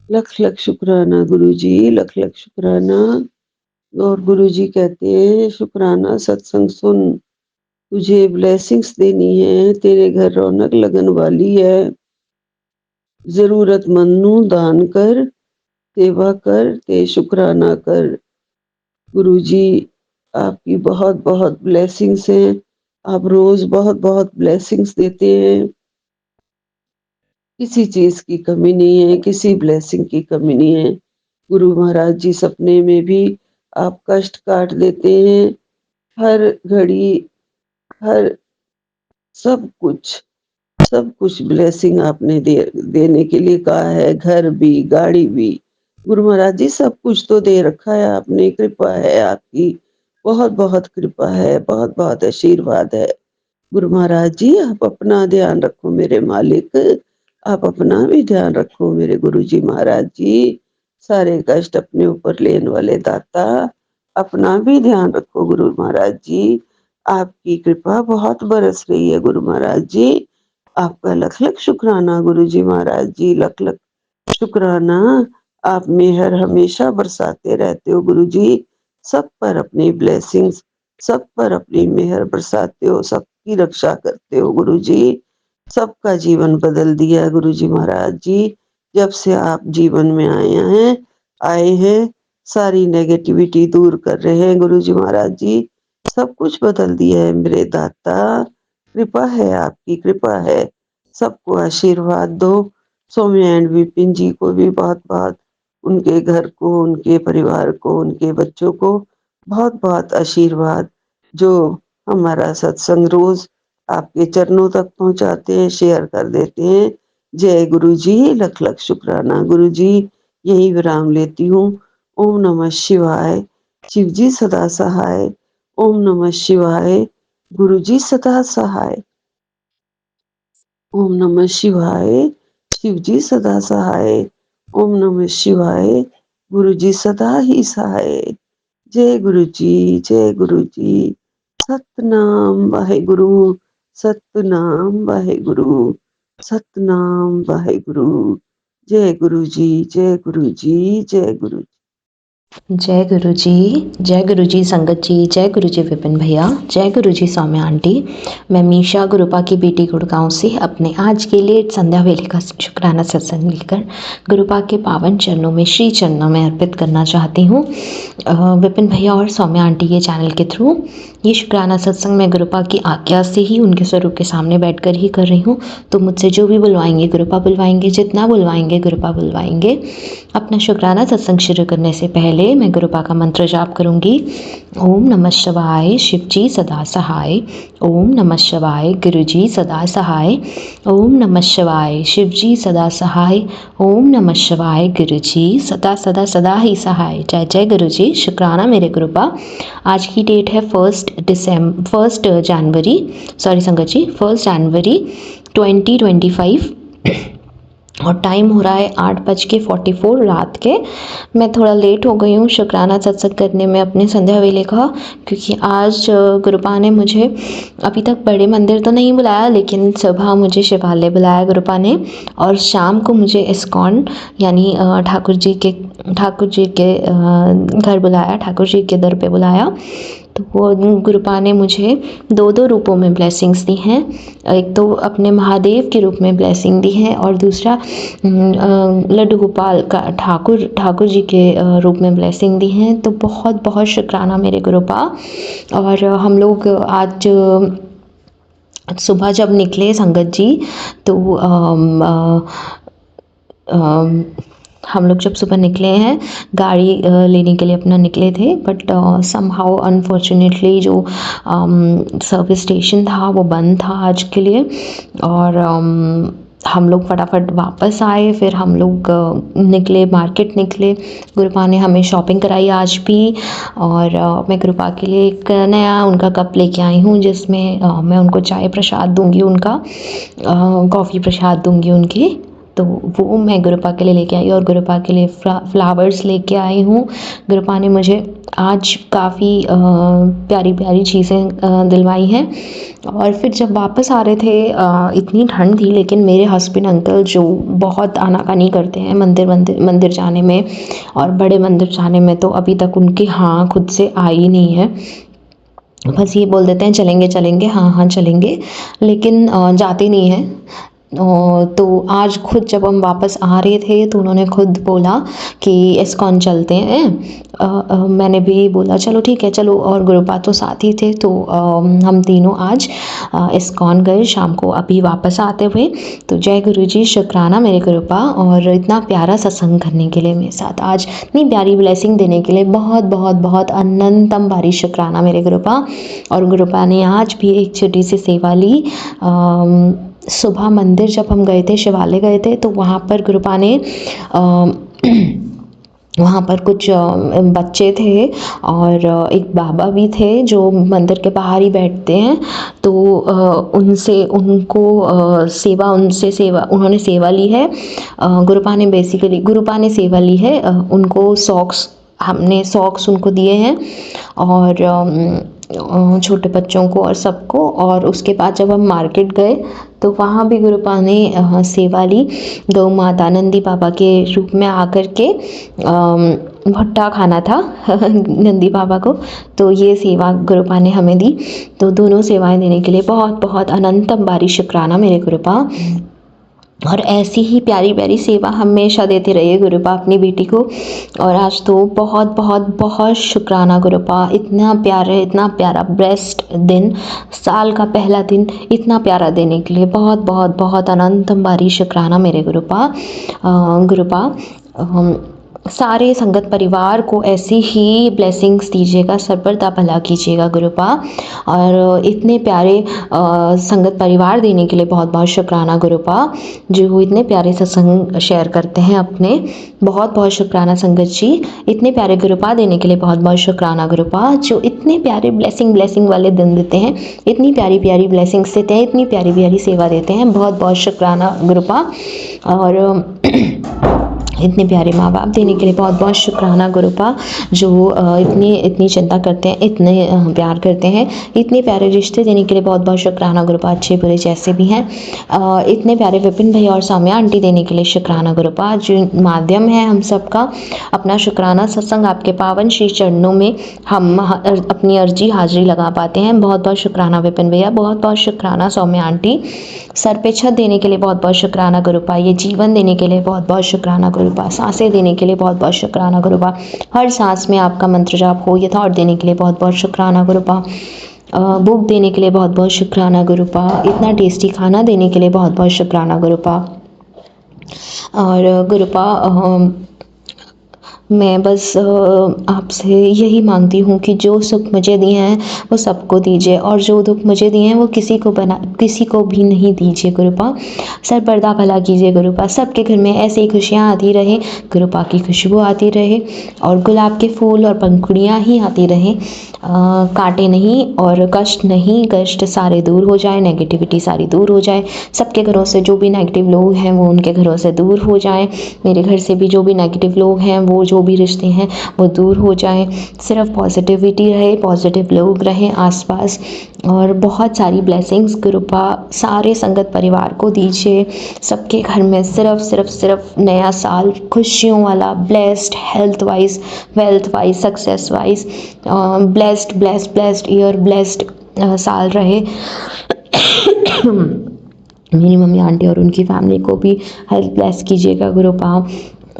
लख लख शुक्राना गुरु जी, लख लख शुक्राना। और गुरु जी कहते हैं शुक्राना सत्संग सुन, तुझे ब्लेसिंग्स देनी है, तेरे घर रौनक लगन वाली है। जरूरतमंद नू दान कर, सेवा कर, ते शुक्राना कर। गुरु जी आपकी बहुत बहुत ब्लेसिंग्स हैं। आप रोज बहुत बहुत ब्लेसिंग्स देते हैं। किसी चीज की कमी नहीं है, किसी ब्लेसिंग की कमी नहीं है। गुरु महाराज जी सपने में भी आप कष्ट काट देते हैं। हर घड़ी हर सब कुछ ब्लेसिंग आपने देने के लिए कहा है। घर भी, गाड़ी भी, गुरु महाराज जी सब कुछ तो दे रखा है आपने। कृपा है आपकी, बहुत बहुत कृपा है, बहुत बहुत आशीर्वाद है। गुरु महाराज जी आप अपना ध्यान रखो मेरे मालिक, आप अपना भी ध्यान रखो मेरे गुरु जी महाराज जी। सारे कष्ट अपने ऊपर लेने वाले दाता, अपना भी ध्यान रखो गुरु महाराज जी। आपकी कृपा बहुत बरस रही है गुरु महाराज जी। आपका लख लख शुक्राना गुरुजी महाराज जी, लख लख शुक्राना। आप मेहर हमेशा बरसाते रहते हो गुरुजी, सब पर अपनी ब्लेसिंग्स, सब पर अपनी मेहर बरसाते हो, सबकी रक्षा करते हो गुरुजी। सबका जीवन बदल दिया है गुरुजी महाराज जी, जब से आप जीवन में आए हैं सारी नेगेटिविटी दूर कर रहे हैं गुरुजी महाराज जी, सब कुछ बदल दिया है मेरे दाता। कृपा है, आपकी कृपा है। सबको आशीर्वाद दो। सौम्य एंड विपिन जी को भी बहुत बहुत, उनके घर को, उनके परिवार को, उनके बच्चों को बहुत बहुत आशीर्वाद। जो हमारा सत्संग रोज आपके चरणों तक पहुंचाते हैं, शेयर कर देते हैं। जय गुरु जी, लख लख शुक्राना गुरु जी। यही विराम लेती हूँ। ओम नमः शिवाय। शिव जी सदा सहाय। ओम नमः शिवाय। गुरु जी सदा सहाय। ओम नमः शिवाय। शिव जी सदा सहाय। ओम नमः शिवाय। गुरु जी सदा ही सहाय। जय गुरु जी, जय गुरु जी। सतनाम वाहेगुरु, सतनाम वाहेगुरु, सतनाम वाहेगुरु। जय गुरु जी, जय गुरु जी, जय गुरु जी। जय गुरु जी संगत जी, जय गुरु जी विपिन भैया, जय गुरु जी सौम्या आंटी। मैं मीशा गुरुपा की बेटी गुड़गांव से अपने आज के लिए संध्या वेले का शुक्राना सत्संग लेकर गुरुपा के पावन चरणों में, श्री चरणों में अर्पित करना चाहती हूँ। विपिन भैया और सौम्या आंटी के चैनल के थ्रू ये शुक्राना सत्संग मैं गुरुपा की आज्ञा से ही उनके स्वरूप के सामने बैठकर ही कर रही हूँ। तो मुझसे जो भी बुलवाएंगे गुरुपा बुलवाएंगे, जितना बुलवाएंगे गुरुपा बुलवाएंगे। अपना शुक्राना सत्संग शुरू करने से पहले मैं गुरुपा का मंत्र जाप करूंगी। ओम नमः शिवाय, शिव जी सदा सहाय। ओम नमः शिवाय, गुरु जी सदा सहाय। ओम नमः शिवाय, शिव जी सदा सहाय। ओम नमः शिवाय, गुरु जी सदा सदा सदा ही सहाय। जय जय गुरु जी। शुक्राना मेरे गुरुपा। आज की डेट है 1 जनवरी 2025 और टाइम हो रहा है 8:44 रात के। मैं थोड़ा लेट हो गई हूँ शुक्राना सत्संग करने में अपने संध्या वेले का, क्योंकि आज गुरुपा ने मुझे अभी तक बड़े मंदिर तो नहीं बुलाया, लेकिन सुबह मुझे शिवालय बुलाया गुरुपा ने, और शाम को मुझे इस्कॉन यानी ठाकुर जी के घर बुलाया, ठाकुर जी के दर पे बुलाया। तो वो गुरुपा ने मुझे दो रूपों में ब्लेसिंग्स दी हैं। एक तो अपने महादेव के रूप में ब्लेसिंग दी है, और दूसरा लड्डू गोपाल का ठाकुर जी के रूप में ब्लेसिंग दी हैं। तो बहुत बहुत शुक्राना मेरे गुरुपा। और हम लोग आज सुबह जब निकले संगत जी, तो हम लोग जब सुबह निकले हैं गाड़ी लेने के लिए अपना निकले थे, बट समहाउ अनफॉर्चुनेटली जो सर्विस स्टेशन था वो बंद था आज के लिए, और हम लोग फटाफट वापस आए। फिर हम लोग निकले, मार्केट निकले। गुरुपा ने हमें शॉपिंग कराई आज भी, और मैं गुरुपा के लिए एक नया उनका कप लेके आई हूँ, जिसमें मैं उनको चाय प्रसाद दूंगी, उनका कॉफ़ी प्रसाद दूंगी उनकी। तो वो मैं गुरुपा के लिए लेके आई, और गुरुपा के लिए फ्लावर्स लेके आई हूँ। गुरुपा ने मुझे आज काफ़ी प्यारी प्यारी चीज़ें दिलवाई हैं। और फिर जब वापस आ रहे थे इतनी ठंड थी, लेकिन मेरे हस्बैंड अंकल जो बहुत आनाकानी करते हैं मंदिर जाने में और बड़े मंदिर जाने में, तो अभी तक उनके हाँ खुद से आई नहीं है। बस ये बोल देते हैं चलेंगे, हाँ चलेंगे, लेकिन जाते नहीं हैं। तो आज खुद जब हम वापस आ रहे थे तो उन्होंने खुद बोला कि इस्कॉन चलते हैं। मैंने भी बोला चलो ठीक है चलो, और गुरुपा तो साथ ही थे। तो हम तीनों आज इस्कॉन गए शाम को, अभी वापस आते हुए। तो जय गुरु जी, शुक्राना मेरे गुरुपा, और इतना प्यारा सत्संग करने के लिए मेरे साथ, आज इतनी प्यारी ब्लेसिंग देने के लिए बहुत बहुत बहुत अनंतम भारी शुक्राना मेरे गुरुपा। और गुरुपा ने आज भी एक छोटी सी सेवा ली। सुबह मंदिर जब हम गए थे, शिवालय गए थे, तो वहाँ पर गुरुपा ने वहाँ पर कुछ बच्चे थे और एक बाबा भी थे जो मंदिर के बाहर ही बैठते हैं। तो उन्होंने सेवा ली है। गुरुपा ने सेवा ली है। उनको हमने सॉक्स उनको दिए हैं, और छोटे बच्चों को और सबको। और उसके बाद जब हम मार्केट गए तो वहाँ भी गुरुपा ने सेवा ली, गौ माता नंदी बाबा के रूप में आकर के भुट्टा खाना था नंदी बाबा को, तो ये सेवा गुरुपा ने हमें दी। तो दोनों सेवाएं देने के लिए बहुत बहुत अनंतम बारी शुक्राना मेरे गुरुपा। और ऐसी ही प्यारी प्यारी सेवा हमेशा देते रहिए गुरुपा अपनी बेटी को। और आज तो बहुत बहुत बहुत शुक्राना गुरुपा, इतना प्यारा बेस्ट दिन, साल का पहला दिन इतना प्यारा देने के लिए बहुत बहुत बहुत अनंतम बारी शुक्राना मेरे गुरुपा। सारे संगत परिवार को ऐसी ही ब्लेसिंग्स दीजिएगा, सर्वदा भला कीजिएगा गुरुपा। और इतने प्यारे संगत परिवार देने के लिए बहुत बहुत शुक्राना गुरुपा, जो इतने प्यारे सत्संग शेयर करते हैं अपने। बहुत बहुत शुक्राना संगत जी, इतने प्यारे गुरुपा देने के लिए बहुत बहुत शुक्राना गुरुपा, जो इतने प्यारे ब्लेसिंग वाले दिन देते हैं, इतनी प्यारी प्यारी ब्लेसिंग्स देते हैं, इतनी प्यारी प्यारी सेवा देते हैं। बहुत बहुत शुक्राना गुरुपा। और इतने प्यारे माँ बाप देने के लिए बहुत बहुत शुक्राना गुरुपा, जो इतनी चिंता करते हैं, इतने प्यार करते हैं। इतने प्यारे रिश्ते देने के लिए बहुत बहुत शुक्राना गुरुपा, अच्छे बुरे जैसे भी हैं। इतने प्यारे विपिन भैया और साम्या आंटी देने के लिए शुक्राना गुरुपा, जो माध्यम है हम सबका अपना शुक्राना सत्संग आपके पावन श्री चरणों में हम अपनी अर्जी हाजिरी लगा पाते हैं। बहुत बहुत शुक्राना विपिन भैया, बहुत बहुत शुक्राना सौम्या आंटी। सर पे छत देने के लिए बहुत बहुत शुक्राना गुरुपा, ये जीवन देने के लिए बहुत बहुत शुक्राना गुरुपा, सांसें देने के लिए बहुत बहुत शुक्राना गुरुपा, हर सांस में आपका मंत्र जाप हो ये थॉट देने के लिए बहुत बहुत शुक्राना गुरुपा, भूख देने के लिए बहुत बहुत शुक्राना गुरुपा, इतना टेस्टी खाना देने के लिए बहुत बहुत शुक्राना गुरुपा। और गुरुपा मैं बस आपसे यही मांगती हूँ कि जो सुख मुझे दिए हैं वो सबको दीजिए, और जो दुख मुझे दिए हैं वो किसी को भी नहीं दीजिए गुरुपा। सर्वदा भला कीजिए गुरुपा, सबके घर में ऐसे ही खुशियाँ आती रहे, गुरुपा की खुशबू आती रहे, और गुलाब के फूल और पंखुड़ियाँ ही आती रहें, कांटे नहीं और कष्ट नहीं। कष्ट सारे दूर हो जाए, नेगेटिविटी सारी दूर हो जाए, सबके घरों से जो भी नेगेटिव लोग हैं वो उनके घरों से दूर हो जाएं, मेरे घर से भी जो भी नेगेटिव लोग हैं वो जो भी रिश्ते हैं वो दूर हो जाएं। सिर्फ पॉजिटिविटी रहे, पॉजिटिव लोग रहें आसपास, और बहुत सारी ब्लेसिंग्स गुरुपा सारे संगत परिवार को दीजिए। सबके घर में सिर्फ नया साल खुशियों वाला, blessed, health wise, wealth wise, success wise, blessed year, blessed साल रहे। मेरी मम्मी आंटी और उनकी फैमिली को भी हेल्थ ब्लेस कीजिएगा गुरुपा,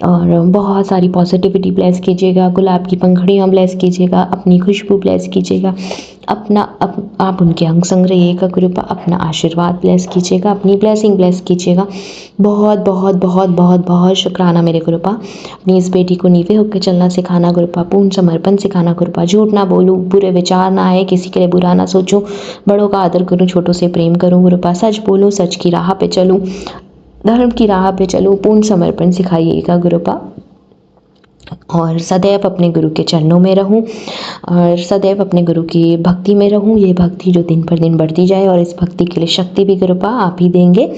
और बहुत सारी पॉजिटिविटी ब्लेस कीजिएगा, गुलाब की पंखुड़ियाँ ब्लेस कीजिएगा, अपनी खुशबू ब्लेस कीजिएगा, आप उनके अंग संग रहिएगा गुरुपा, अपना आशीर्वाद ब्लेस कीजिएगा, अपनी ब्लेसिंग ब्लेस कीजिएगा। बहुत बहुत बहुत बहुत बहुत शुक्राना मेरे गुरुपा, अपनी इस बेटी को नीवे होकर चलना सिखाना गुरुपा, पूर्ण समर्पण सिखाना गुरुपा, झूठ ना बोलूँ, बुरे विचार ना आए, किसी के लिए बुरा ना सोचूं, बड़ों का आदर करूँ, छोटों से प्रेम करूँ गुरुपा, सच बोलूँ, सच की राह पे चलूँ, धर्म की राह पे चलूँ, पूर्ण समर्पण सिखाइएगा गुरुपा। और सदैव अपने गुरु के चरणों में रहूं, और सदैव अपने गुरु की भक्ति में रहूं। ये भक्ति जो दिन पर दिन बढ़ती जाए, और इस भक्ति के लिए शक्ति भी गुरुपा आप ही देंगे।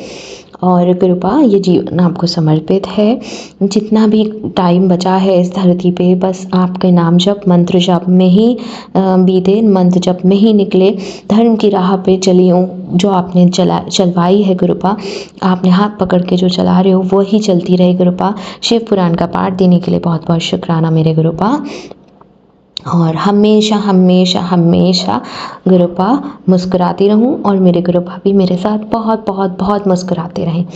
और गुरुपा ये जीवन आपको समर्पित है, जितना भी टाइम बचा है इस धरती पे बस आपके नाम जप, मंत्र जप में ही बीते, मंत्र जप में ही निकले, धर्म की राह पे चली हूँ जो आपने चलवाई है गुरुपा, आपने हाथ पकड़ के जो चला रहे हो वो ही चलती रहे गुरुपा। शिव पुराण का पाठ देने के लिए बहुत बहुत शुक्राना मेरे गुरुपा, और हमेशा हमेशा हमेशा गुरुपा मुस्कुराती रहूं, और मेरे गुरुपा भी मेरे साथ बहुत बहुत बहुत मुस्कुराते रहें।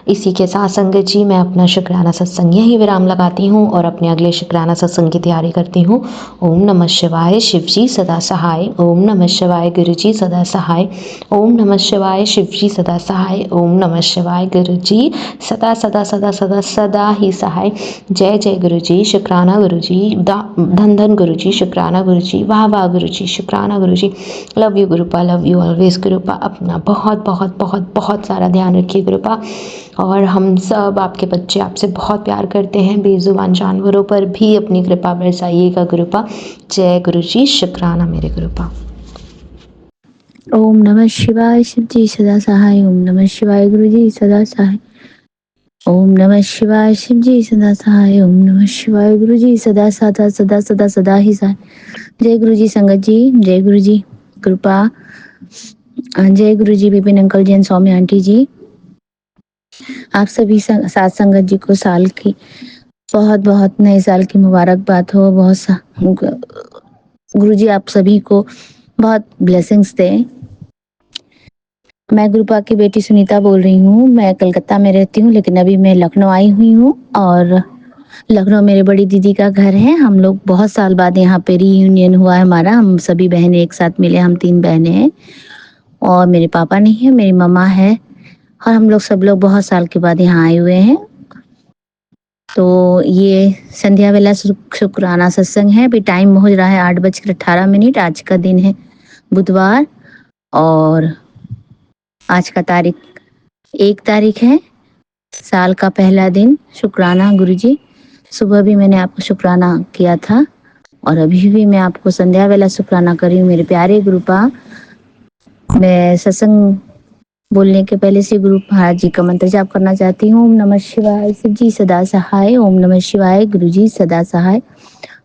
इसी के साथ संगत जी मैं अपना शुक्राना सत्संग यहीं विराम लगाती हूँ, और अपने अगले शुक्राना सत्संग की तैयारी करती हूँ। ओम नमः शिवाय, शिव जी सदा सहाय। ओम नमः शिवाय, गुरु जी सदा सहाय। ओम नमः शिवाय, शिव जी सदा सहाय। ओम नमः शिवाय, गुरु जी सदा सदा सदा सदा सदा ही सहाय। जय जय गुरु जी, शुक्राना गुरु जी, धन धन गुरु जी, शुक्राना गुरु जी, वाह वाह गुरु जी, शुक्राना Guru ji. Love you Gurupa, love you always Gurupa. अपना बहुत बहुत बहुत बहुत सारा ध्यान रखिए गुरुपा, और हम सब आपके बच्चे आपसे बहुत प्यार करते हैं। बेजुबान जानवरों पर भी अपनी कृपा बरसाइएगा गुरुपा। जय गुरु जी, शुक्राना मेरे गुरुपा। ओम नमः शिवाय, शिव जी सदा सहाय। ओम नमः शिवाय, गुरु जी सदा सहाय। ओम नमः शिवाय शिव जी सदा सहाय। ओम नमः शिवाय गुरु जी सदा सदा सदा सदा सदा ही सहाय। जय गुरु जी संगत जी, जय गुरु जी कृपा, जय गुरु जी विपिन अंकल जी, स्वामी आंटी जी, आप सभी साथ संगत जी को साल की बहुत बहुत नए साल की मुबारकबाद हो। गुरु जी आप सभी को बहुत ब्लेसिंग्स दें। मैं गुरुपा की बेटी सुनीता बोल रही हूँ। मैं कलकत्ता में रहती हूँ, लेकिन अभी मैं लखनऊ आई हुई हूँ और लखनऊ मेरे बड़ी दीदी का घर है। हम लोग बहुत साल बाद यहाँ पे रीयूनियन हुआ है हमारा। हम सभी बहनें एक साथ मिले, हम 3 बहनें हैं और मेरे पापा नहीं है, मेरी मम्मा है और हम लोग सब लोग बहुत साल के बाद यहाँ आए हुए हैं। तो ये संध्या वेला शुक्राना सत्संग है। अभी टाइम हो रहा है 8:18। आज का दिन है बुधवार और आज का तारीख 1 तारीख है, साल का पहला दिन। शुक्राना गुरुजी, सुबह भी मैंने आपको शुक्राना किया था और अभी भी मैं आपको संध्या वेला शुक्राना कर रही हूँ मेरे प्यारे गुरुपा। मैं सत्संग बोलने के पहले श्री गुरु महाराज जी का मंत्र जाप करना चाहती हूँ। ओम नमः शिवाय शिव जी सदा सहाय। ओम नमः शिवाय गुरु जी सदा सहाय।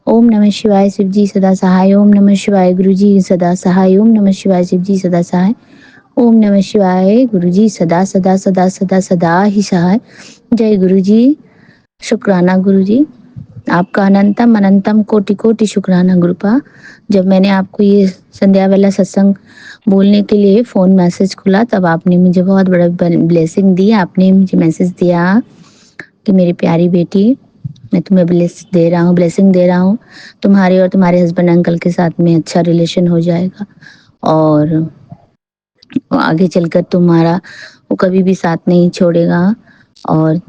ओम नमः शिवाय शिव जी सदा सहाय। ओम नमः शिवाय गुरु जी सदा सहाय। ओम नमः शिवाय शिव जी सदा सहाय। ओम नमः शिवाय गुरु जी सदा सदा सदा सदा सदा ही सहाय। जय गुरु जी। शुक्राना गुरु जी, आपका अनंतम अनंतम कोटि कोटि शुक्राना गुरुपा। जब मैंने आपको ये संध्या वेला सत्संग बोलने के लिए फ़ोन मैसेज खुला, तब आपने मुझे बहुत बड़ा ब्लेसिंग दी। आपने मुझे मैसेज दिया कि मेरी प्यारी बेटी, मैं तुम्हें ब्लेसिंग दे रहा हूँ। तुम्हारे और तुम्हारे हस्बैंड अंकल के साथ में अच्छा रिलेशन हो जाएगा और आगे चलकर तुम्हारा वो कभी भी साथ नहीं छोड़ेगा। और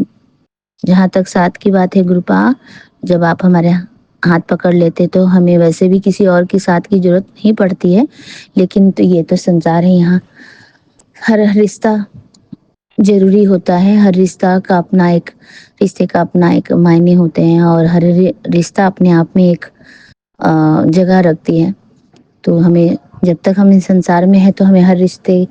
जहाँ तक साथ की बात है गुरुपा, जब आप हमारे हाथ पकड़ लेते तो हमें वैसे भी किसी और के साथ की जरूरत नहीं पड़ती है, लेकिन तो ये तो संसार है। यहाँ हर रिश्ता जरूरी होता है, हर रिश्ते का अपना एक मायने होते हैं और हर रिश्ता अपने आप में एक जगह रखती है। तो हमें, जब तक हम इस संसार में है, तो हमें हर रिश्ते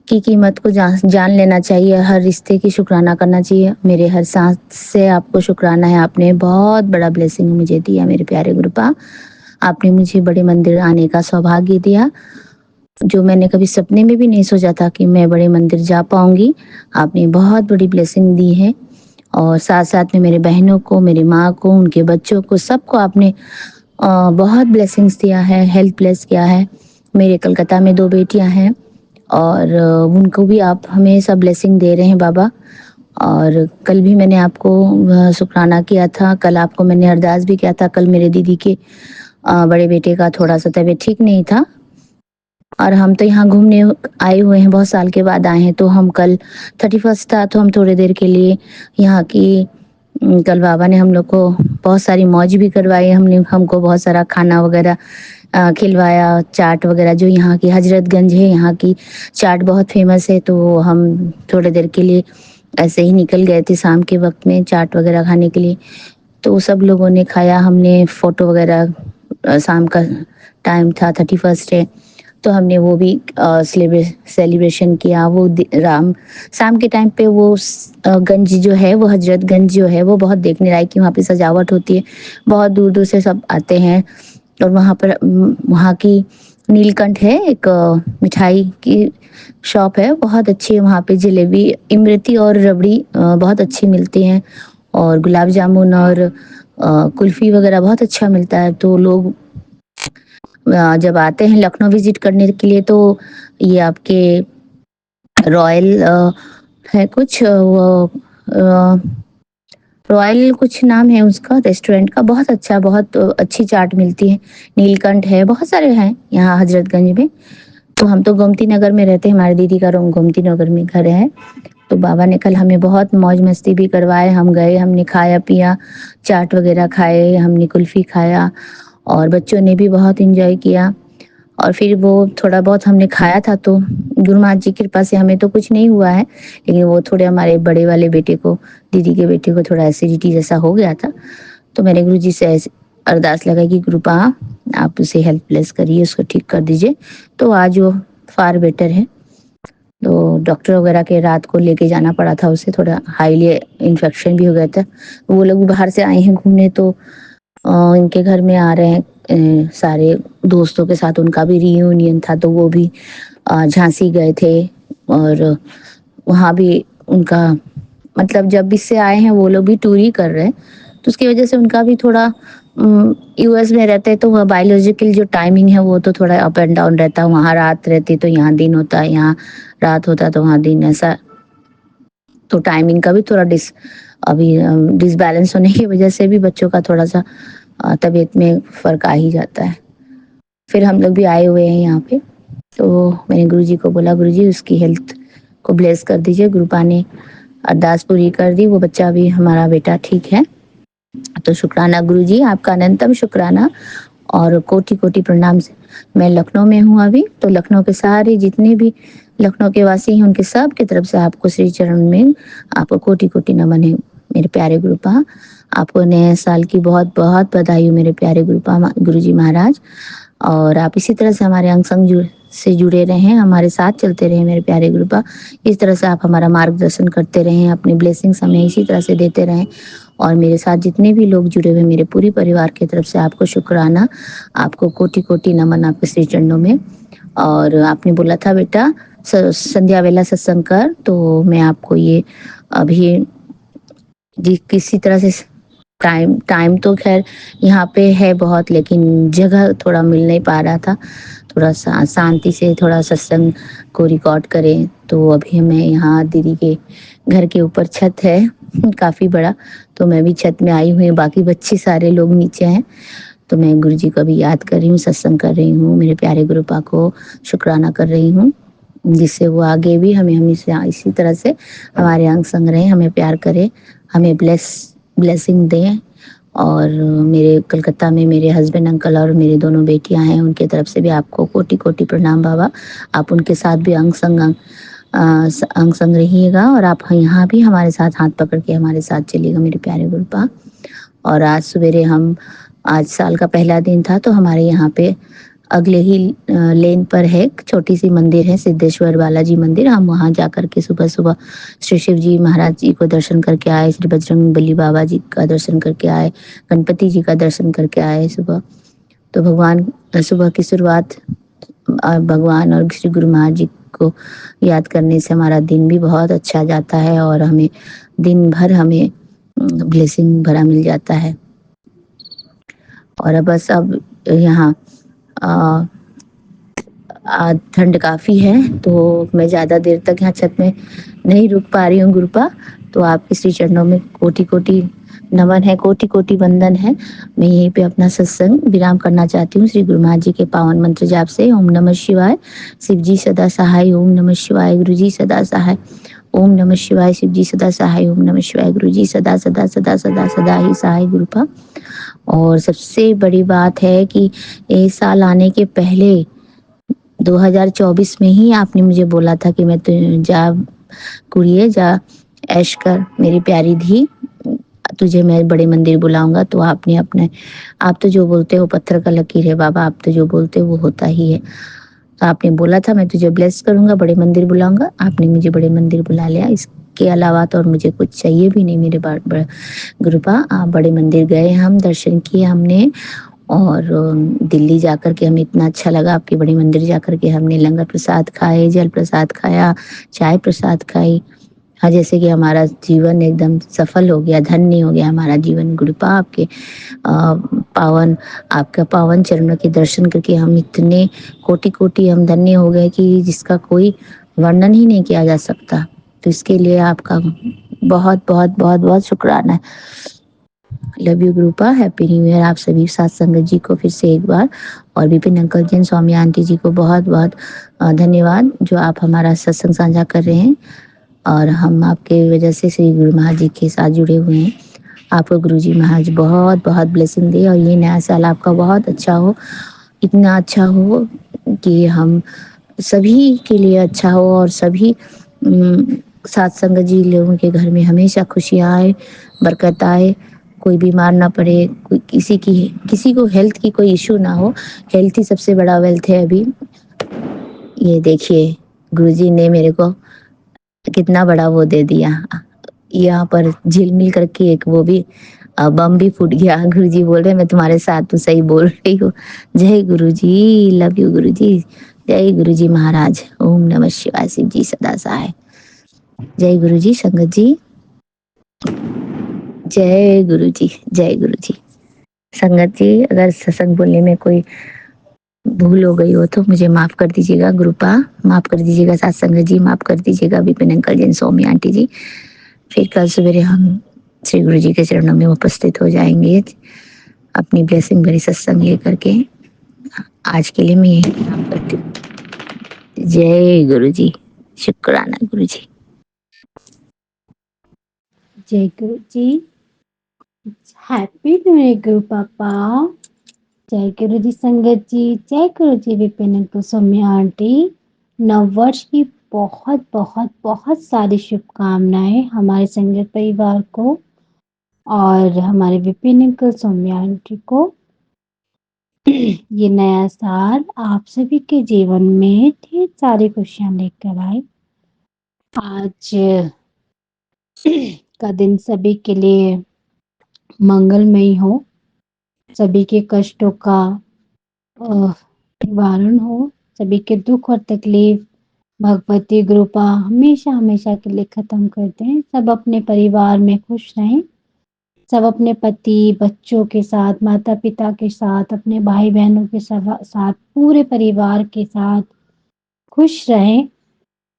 की कीमत को जान लेना चाहिए, हर रिश्ते की शुक्राना करना चाहिए। मेरे हर सांस से आपको शुक्राना है। आपने बहुत बड़ा ब्लेसिंग मुझे दिया मेरे प्यारे गुरुपा। आपने मुझे बड़े मंदिर आने का सौभाग्य दिया, जो मैंने कभी सपने में भी नहीं सोचा था कि मैं बड़े मंदिर जा पाऊंगी। आपने बहुत बड़ी ब्लेसिंग दी है और साथ साथ में मेरे बहनों को, मेरी माँ को, उनके बच्चों को, सबको आपने बहुत ब्लेसिंग्स दिया है, हेल्प ब्लेस किया है। मेरे कलकत्ता में 2 बेटियां हैं और उनको भी आप हमेशा ब्लेसिंग दे रहे हैं बाबा। और कल भी मैंने आपको शुक्राना किया था, कल आपको मैंने अरदास भी किया था। कल मेरे दीदी के बड़े बेटे का थोड़ा सा तबीयत ठीक नहीं था और हम तो यहाँ घूमने आए हुए हैं, बहुत साल के बाद आए हैं। तो हम कल 31 था, तो हम थोड़ी देर के लिए यहाँ की कल बाबा ने हम लोग को बहुत सारी मौज भी करवाई। हमको बहुत सारा खाना वगैरह खिलवाया, चाट वगैरह। जो यहाँ की हजरतगंज है, यहाँ की चाट बहुत फेमस है। तो हम थोड़ी देर के लिए ऐसे ही निकल गए थे शाम के वक्त में चाट वगैरह खाने के लिए। तो सब लोगों ने खाया, हमने फोटो वगैरह, शाम का टाइम था, 31 है, तो हमने वो भी सेलिब्रेशन किया। वो राम शाम के टाइम पे वो गंज जो है, वो हजरतगंज जो है, वो बहुत देखने लायक की वहाँ पे सजावट होती है। बहुत दूर दूर से सब आते हैं और वहाँ पर वहाँ की नीलकंठ है, एक मिठाई की शॉप है, बहुत अच्छी है। वहाँ पे जलेबी, इमरती और रबड़ी बहुत अच्छी मिलती हैं और गुलाब जामुन और कुल्फी वगैरह बहुत अच्छा मिलता है। तो लोग जब आते हैं लखनऊ विजिट करने के लिए, तो ये आपके रॉयल है कुछ वो रॉयल कुछ नाम है उसका रेस्टोरेंट का, बहुत अच्छा, बहुत अच्छी चाट मिलती है। नीलकंठ है, बहुत सारे हैं यहाँ हजरतगंज में। तो हम तो गोमती नगर में रहते हैं, हमारी दीदी का रूम गोमती नगर में घर है। तो बाबा ने कल हमें बहुत मौज मस्ती भी करवाए। हम गए, हमने खाया पिया, चाट वगैरह खाए, हमने कुल्फी खाया और बच्चों ने भी बहुत एंजॉय किया। और फिर वो थोड़ा बहुत हमने खाया था, तो गुरु महाराज जी की कृपा से हमें तो कुछ नहीं हुआ है, लेकिन वो थोड़े हमारे बड़े वाले बेटे को, दीदी के बेटे को थोड़ा एसिडिटी जैसा हो गया था। तो मैंने गुरु जी से अरदास लगाई कि कृपा आप उसे हेल्प प्लेस करिए, उसको ठीक कर दीजिए। तो आज वो फार बेटर है। तो डॉक्टर वगैरह के रात को लेके जाना पड़ा था उसे, थोड़ा हाईली इन्फेक्शन भी हो गया था। वो लोग भी बाहर से आए हैं घूमने, तो इनके घर में आ रहे हैं सारे दोस्तों के साथ, उनका भी रियूनियन था, तो वो भी झांसी गए थे और वहाँ भी उनका मतलब जब इससे आए हैं वो लोग भी टूर ही कर रहे हैं, तो उसकी वजह से उनका भी थोड़ा यूएस में रहते हैं, तो वह बायोलॉजिकल जो टाइमिंग है वो तो थोड़ा अप एंड डाउन रहता है। वहाँ रात रहती तो यहाँ दिन होता है, यहाँ रात होता तो वहाँ दिन, ऐसा तो टाइमिंग का भी थोड़ा डिसबैलेंस होने की वजह से भी बच्चों का थोड़ा सा तबीयत में फर्क आ ही जाता है। फिर हम लोग भी आए हुए हैं यहाँ पे, तो मैंने गुरुजी को बोला, गुरुजी उसकी हेल्थ को ब्लेस कर दीजिए। गुरुपा ने अरदास पूरी कर दी, वो बच्चा भी हमारा बेटा ठीक है। तो शुक्राना गुरुजी, आपका अनंतम शुक्राना और कोटि कोटि प्रणाम। से मैं लखनऊ में हूँ अभी, तो लखनऊ के सारे जितने भी लखनऊ के वासी हैं उनके सब की तरफ से आपको श्री चरण में आपको कोटि कोटि नमन है मेरे प्यारे गुरुपा। आपको नए साल की बहुत बहुत बधाई हो मेरे प्यारे गुरुपा गुरुजी महाराज। और आप इसी तरह से हमारे अंग संग से जुड़े रहें, हमारे साथ चलते रहें मेरे प्यारे गुरुपा। इस तरह से आप हमारा मार्गदर्शन करते रहें, अपनी ब्लेसिंग्स हमें इसी तरह से देते रहें। और मेरे साथ जितने भी लोग जुड़े हुए मेरे पूरी परिवार की तरफ से आपको शुक्राना, आपको कोटि कोटि नमन आपके श्री चरणों में। और आपने बोला था बेटा संध्या वेला सत्संग कर, तो मैं आपको ये अभी किसी तरह से टाइम टाइम तो खैर यहाँ पे है बहुत, लेकिन जगह थोड़ा मिल नहीं पा रहा था, थोड़ा सा शांति से थोड़ा सत्संग को रिकॉर्ड करें। तो अभी मैं यहाँ दीदी के घर के ऊपर छत है काफ़ी बड़ा, तो मैं भी छत में आई हुई हूँ, बाकी बच्चे सारे लोग नीचे हैं। तो मैं गुरुजी को भी याद कर रही हूँ, सत्संग कर रही हूँ, मेरे प्यारे गुरुपा को शुक्राना कर रही हूँ, जिससे वो आगे भी हमें हमेशा इसी तरह से हमारे अंग संग रहें, हमें प्यार करें, हमें ब्लेसिंग दें। और मेरे कलकत्ता में मेरे हस्बैंड अंकल और मेरे दोनों बेटियां हैं, उनके तरफ से भी आपको कोटि कोटि प्रणाम बाबा। आप उनके साथ भी अंग संग रहिएगा, और आप यहाँ भी हमारे साथ हाथ पकड़ के हमारे साथ चलिएगा मेरे प्यारे गुरुपा। और आज सवेरे आज साल का पहला दिन था, तो हमारे यहाँ पे अगले ही लेन पर है एक छोटी सी मंदिर है, सिद्धेश्वर बालाजी मंदिर। हम वहाँ जा कर के सुबह सुबह श्री शिव जी महाराज जी को दर्शन करके आए, श्री बजरंग बली बाबा जी का दर्शन करके आए, गणपति जी का दर्शन करके आए सुबह। तो भगवान सुबह की शुरुआत भगवान और श्री गुरु महाराज जी को याद करने से हमारा दिन भी बहुत अच्छा जाता है, और हमें दिन भर हमें ब्लेसिंग भरा मिल जाता है। और बस अब यहाँ ठंड काफ़ी है, तो मैं ज़्यादा देर तक यहाँ छत में नहीं रुक पा रही हूँ गुरुपा। तो आपके श्री चरणों में कोटि कोटि नमन है, कोटि कोटि वंदन है। मैं यहीं पे अपना सत्संग विराम करना चाहती हूँ श्री गुरु महाराज जी के पावन मंत्र जाप से। ओम नमः शिवाय, शिव जी सदा सहाय। ओम नमः शिवाय, गुरु जी सदा सहाय। ओम नमः शिवाय, शिव जी सदा सहाय। ओम नमः शिवाय, गुरु जी सदा सदा सदा सदा सदा ही सहाय गुरुपा। और सबसे बड़ी बात है कि ये साल आने के पहले 2024 में ही आपने मुझे बोला था कि मैं तो जा कुड़िए जा ऐश कर मेरी प्यारी धी, तुझे मैं बड़े मंदिर बुलाऊंगा। तो आपने आप तो जो बोलते हो पत्थर का लकीर है बाबा, आप तो जो बोलते हो वो होता ही है। तो आपने बोला था मैं तुझे ब्लेस करूंगा, बड़े मंदिर बुलाऊंगा, आपने मुझे बड़े मंदिर बुला लिया। इसके अलावा तो और मुझे कुछ चाहिए भी नहीं मेरे गुरुपा। आप बड़े मंदिर गए, हम दर्शन किए हमने, और दिल्ली जाकर के हमें इतना अच्छा लगा। आपके बड़े मंदिर जाकर के हमने लंगर प्रसाद खाए, जल प्रसाद खाया, चाय प्रसाद खाई। हाँ, जैसे कि हमारा जीवन एकदम सफल हो गया, धन्य हो गया हमारा जीवन गुरुपा। आपका पावन चरणों के दर्शन करके हम इतने कोटि कोटि हम धन्य हो गए कि जिसका कोई वर्णन ही नहीं किया जा सकता। तो इसके लिए आपका बहुत बहुत बहुत बहुत शुक्राना है। Love you गुरुपा, happy new year आप सभी साथ संगत जी को फिर से एक बार, और विपिन अंकल जी, स्वामी आंटी जी को बहुत बहुत धन्यवाद जो आप हमारा सत्संग साझा कर रहे हैं, और हम आपके वजह से श्री गुरु महाराज जी के साथ जुड़े हुए हैं। आपको गुरु जी महाराज बहुत बहुत ब्लेसिंग दे, और ये नया साल आपका बहुत अच्छा हो, इतना अच्छा हो कि हम सभी के लिए अच्छा हो, और सभी साथ संगत जी लोगों के घर में हमेशा खुशियाँ आए, बरकत आए, कोई बीमार ना पड़े, कोई किसी को हेल्थ की कोई इशू ना हो। हेल्थ ही सबसे बड़ा वेल्थ है अभी। ये देखिए गुरुजी ने मेरे को कितना बड़ा वो दे दिया। यहाँ पर झिलमिल करके एक वो भी बम भी फूट गया। गुरुजी बोल रहे मैं तुम्हारे साथ तो सही बोल रही हूँ। जय गुरुजी, लव यू गुरुजी। जय गुरुजी महाराज। ओम नमः शिवाय। शिव जी सदा सहाय। जय गुरुजी। संगत जी जय गुरुजी, जय गुरुजी। संगत जी अगर सत्संग बोलने में कोई भूल हो गई हो तो मुझे माफ कर दीजिएगा। गुरुपा माफ कर दीजिएगा। साथ संगत जी माफ कर दीजिएगा। विपिन अंकल जी, सौम्या आंटी जी। फिर कल सवेरे हम श्री गुरु जी के चरणों में उपस्थित हो जाएंगे अपनी ब्लेसिंग भरी सत्संग लेकर के। आज के लिए मैं यही काम करती हूँ। जय गुरु जी। शुक्राना गुरु जी। जय गुरु जी। हैप्पी न्यू ईयर गुरु पापा। जय गुरु जी संगत जी। जय गुरु जी विपिन अंकल, सौम्या आंटी। नववर्ष की बहुत बहुत बहुत सारी शुभकामनाएं हमारे संगत परिवार को और हमारे विपिन अंकल, सौम्या आंटी को। ये नया साल आप सभी के जीवन में ढेर सारी खुशियां लेकर आए। आज का दिन सभी के लिए मंगलमय हो, सभी के कष्टों का निवारण हो, सभी के दुख और तकलीफ भगवती कृपा हमेशा हमेशा के लिए खत्म करते हैं। सब अपने परिवार में खुश रहें, सब अपने पति बच्चों के साथ, माता पिता के साथ, अपने भाई बहनों के साथ, पूरे परिवार के साथ खुश रहें,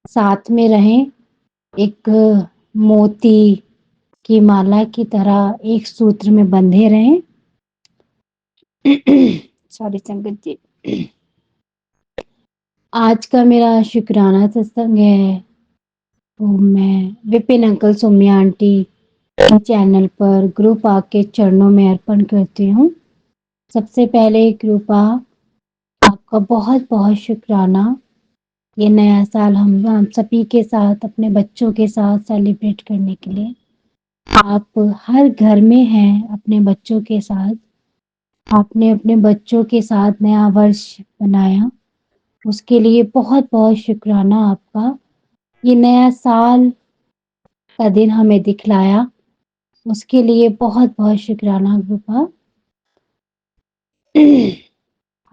साथ में रहें। एक मोती की माला की तरह एक सूत्र में बंधे रहें। सॉरी संगत जी। आज का मेरा शुक्राना सत्संग है तो मैं विपिन अंकल, सौम्या आंटी के चैनल पर कृपा के चरणों में अर्पण करती हूँ। सबसे पहले कृपा आपका बहुत बहुत शुक्राना। ये नया साल हम सभी के साथ, अपने बच्चों के साथ सेलिब्रेट करने के लिए आप हर घर में हैं। अपने बच्चों के साथ आपने अपने बच्चों के साथ नया वर्ष बनाया, उसके लिए बहुत बहुत शुक्राना आपका। ये नया साल का दिन हमें दिखलाया, उसके लिए बहुत बहुत शुक्राना कृपा।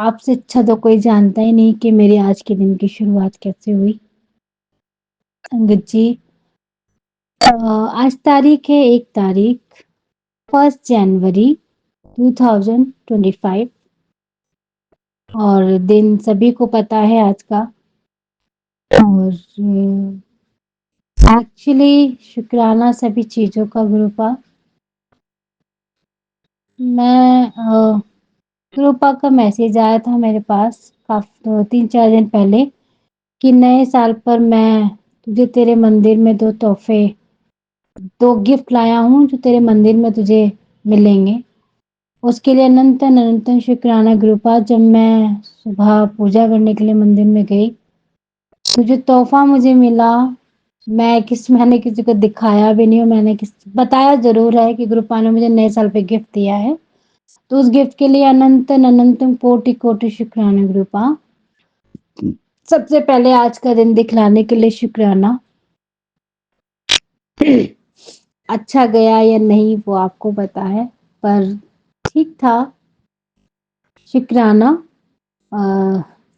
आपसे अच्छा तो कोई जानता ही नहीं कि मेरे आज के दिन की शुरुआत कैसे हुई। संगत जी आज तारीख है 1 जनवरी 2025 और दिन सभी को पता है आज का। और एक्चुअली शुक्राना सभी चीज़ों का कृपा। मैं कृपा का मैसेज आया था मेरे पास काफ़ी 3-4 दिन पहले कि नए साल पर मैं तुझे तेरे मंदिर में 2 गिफ्ट लाया हूँ जो तेरे मंदिर में तुझे मिलेंगे। उसके लिए अनंतन अनंतन शुक्राना कृपा। जब मैं सुबह पूजा करने के लिए मंदिर में गई तो जो तोहफा मुझे मिला, मैंने किसी को दिखाया भी नहीं और मैंने बताया ज़रूर है कि कृपा ने मुझे नए साल पे गिफ्ट दिया है। तो उस गिफ्ट के लिए अनंतन अनंतम कोटि कोटि शुक्राना कृपा। सबसे पहले आज का दिन दिखलाने के लिए शुक्राना। अच्छा गया या नहीं वो आपको पता है, पर ठीक था। शुक्राना।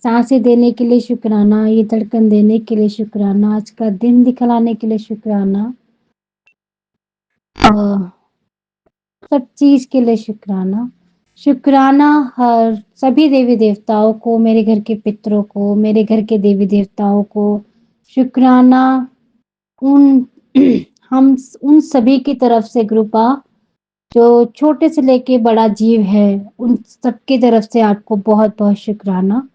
सांसें देने के लिए शुक्राना, ये धड़कन देने के लिए शुक्राना, आज का दिन दिखलाने के लिए शुक्राना, सब चीज के लिए शुक्राना। शुक्राना हर सभी देवी देवताओं को, मेरे घर के पितरों को, मेरे घर के देवी देवताओं को। शुक्राना उन हम उन सभी की तरफ से कृपा जो छोटे से लेके बड़ा जीव है, उन सबकी तरफ से आपको बहुत बहुत शुक्राना।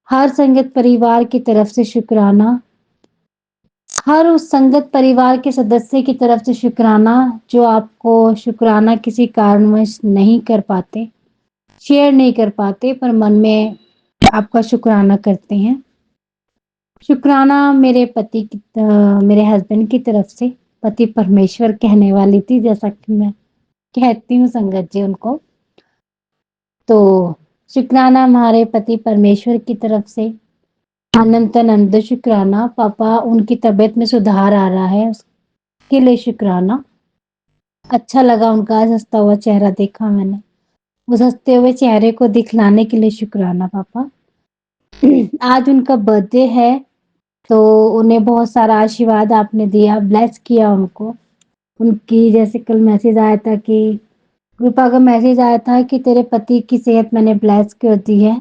हर संगत परिवार की तरफ से शुक्राना। हर उस संगत परिवार के सदस्य की तरफ से शुक्राना जो आपको शुक्राना किसी कारणवश नहीं कर पाते, शेयर नहीं कर पाते, पर मन में आपका शुक्राना करते हैं। शुक्राना मेरे मेरे हस्बैंड की तरफ से। पति परमेश्वर कहने वाली थी, जैसा कि मैं कहती हूँ संगत जी उनको। तो शुक्राना हमारे पति परमेश्वर की तरफ से। अनंत अनंत शुक्राना पापा, उनकी तबीयत में सुधार आ रहा है उसके लिए शुक्राना। अच्छा लगा उनका आज हंसता हुआ चेहरा देखा मैंने। उस हंसते हुए चेहरे को दिखलाने के लिए शुक्राना पापा। आज उनका बर्थडे है तो उन्हें बहुत सारा आशीर्वाद आपने दिया, ब्लेस किया उनको। उनकी जैसे कल मैसेज आया था कि कृपा का मैसेज आया था कि तेरे पति की सेहत मैंने ब्लेस कर दी है,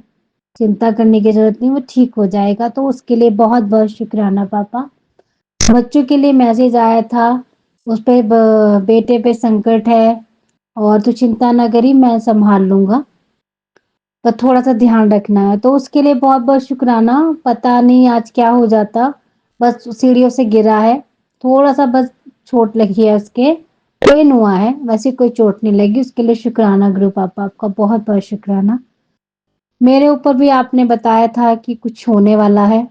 चिंता करने की जरूरत नहीं, वो ठीक हो जाएगा। तो उसके लिए बहुत बहुत शुक्राना पापा। बच्चों के लिए मैसेज आया था, उस पे बेटे पे संकट है और तू चिंता ना करी, मैं संभाल लूंगा, पर थोड़ा सा ध्यान रखना है। तो उसके लिए बहुत बहुत शुक्राना। पता नहीं आज क्या हो जाता, बस सीढ़ियों से गिरा है, थोड़ा सा बस चोट लगी है, उसके पेन हुआ है, वैसे कोई चोट नहीं लगी। उसके लिए शुक्राना गुरु पापा, आपका बहुत बहुत शुक्राना। मेरे ऊपर भी आपने बताया था कि कुछ होने वाला है,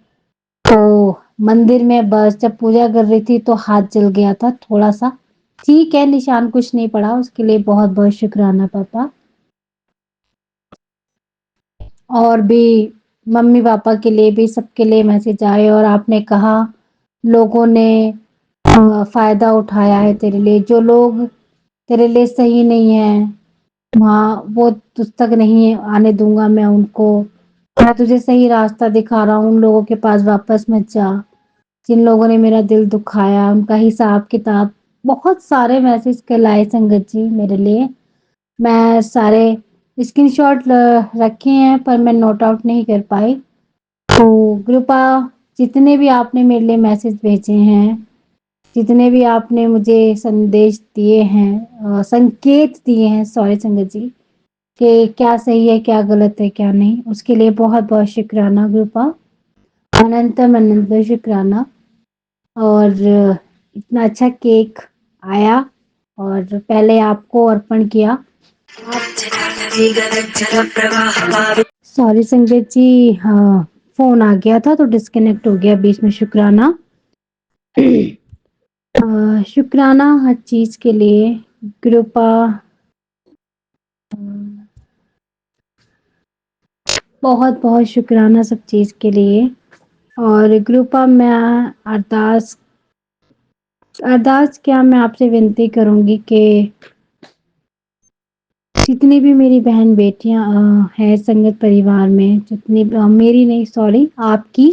तो मंदिर में बस जब पूजा कर रही थी तो हाथ जल गया था थोड़ा सा, ठीक है, निशान कुछ नहीं पड़ा। उसके लिए बहुत बहुत शुक्राना पापा। और भी मम्मी पापा के लिए भी, सबके लिए मैसेज आए और आपने कहा लोगों ने फायदा उठाया है तेरे लिए, जो लोग तेरे लिए सही नहीं है वहाँ वो तुझ तक नहीं आने दूंगा मैं उनको। मैं तुझे सही रास्ता दिखा रहा हूँ, उन लोगों के पास वापस मत जा जिन लोगों ने मेरा दिल दुखाया, उनका हिसाब किताब। बहुत सारे मैसेज कल आए संगत जी मेरे लिए, मैं सारे स्क्रीनशॉट रखे हैं पर मैं नोट आउट नहीं कर पाई। तो कृपा, जितने भी आपने मेरे लिए मैसेज भेजे हैं, जितने भी आपने मुझे संदेश दिए हैं, संकेत दिए हैं, सॉरी संगत जी, कि क्या सही है क्या गलत है क्या नहीं, उसके लिए बहुत बहुत शुक्राना कृपा, अनंतम अनंत शुक्राना। और इतना अच्छा केक आया और पहले आपको अर्पण किया। सॉरी संगत जी, हाँ फोन आ गया था तो डिस्कनेक्ट हो गया बीच में। शुक्राना। शुक्राना हर चीज के लिए कृपा। बहुत बहुत शुक्राना सब चीज के लिए। और कृपा, मैं अरदास अरदास क्या, मैं आपसे विनती करूंगी कि जितनी भी मेरी बहन बेटियां हैं संगत परिवार में, जितनी मेरी नहीं सॉरी आपकी,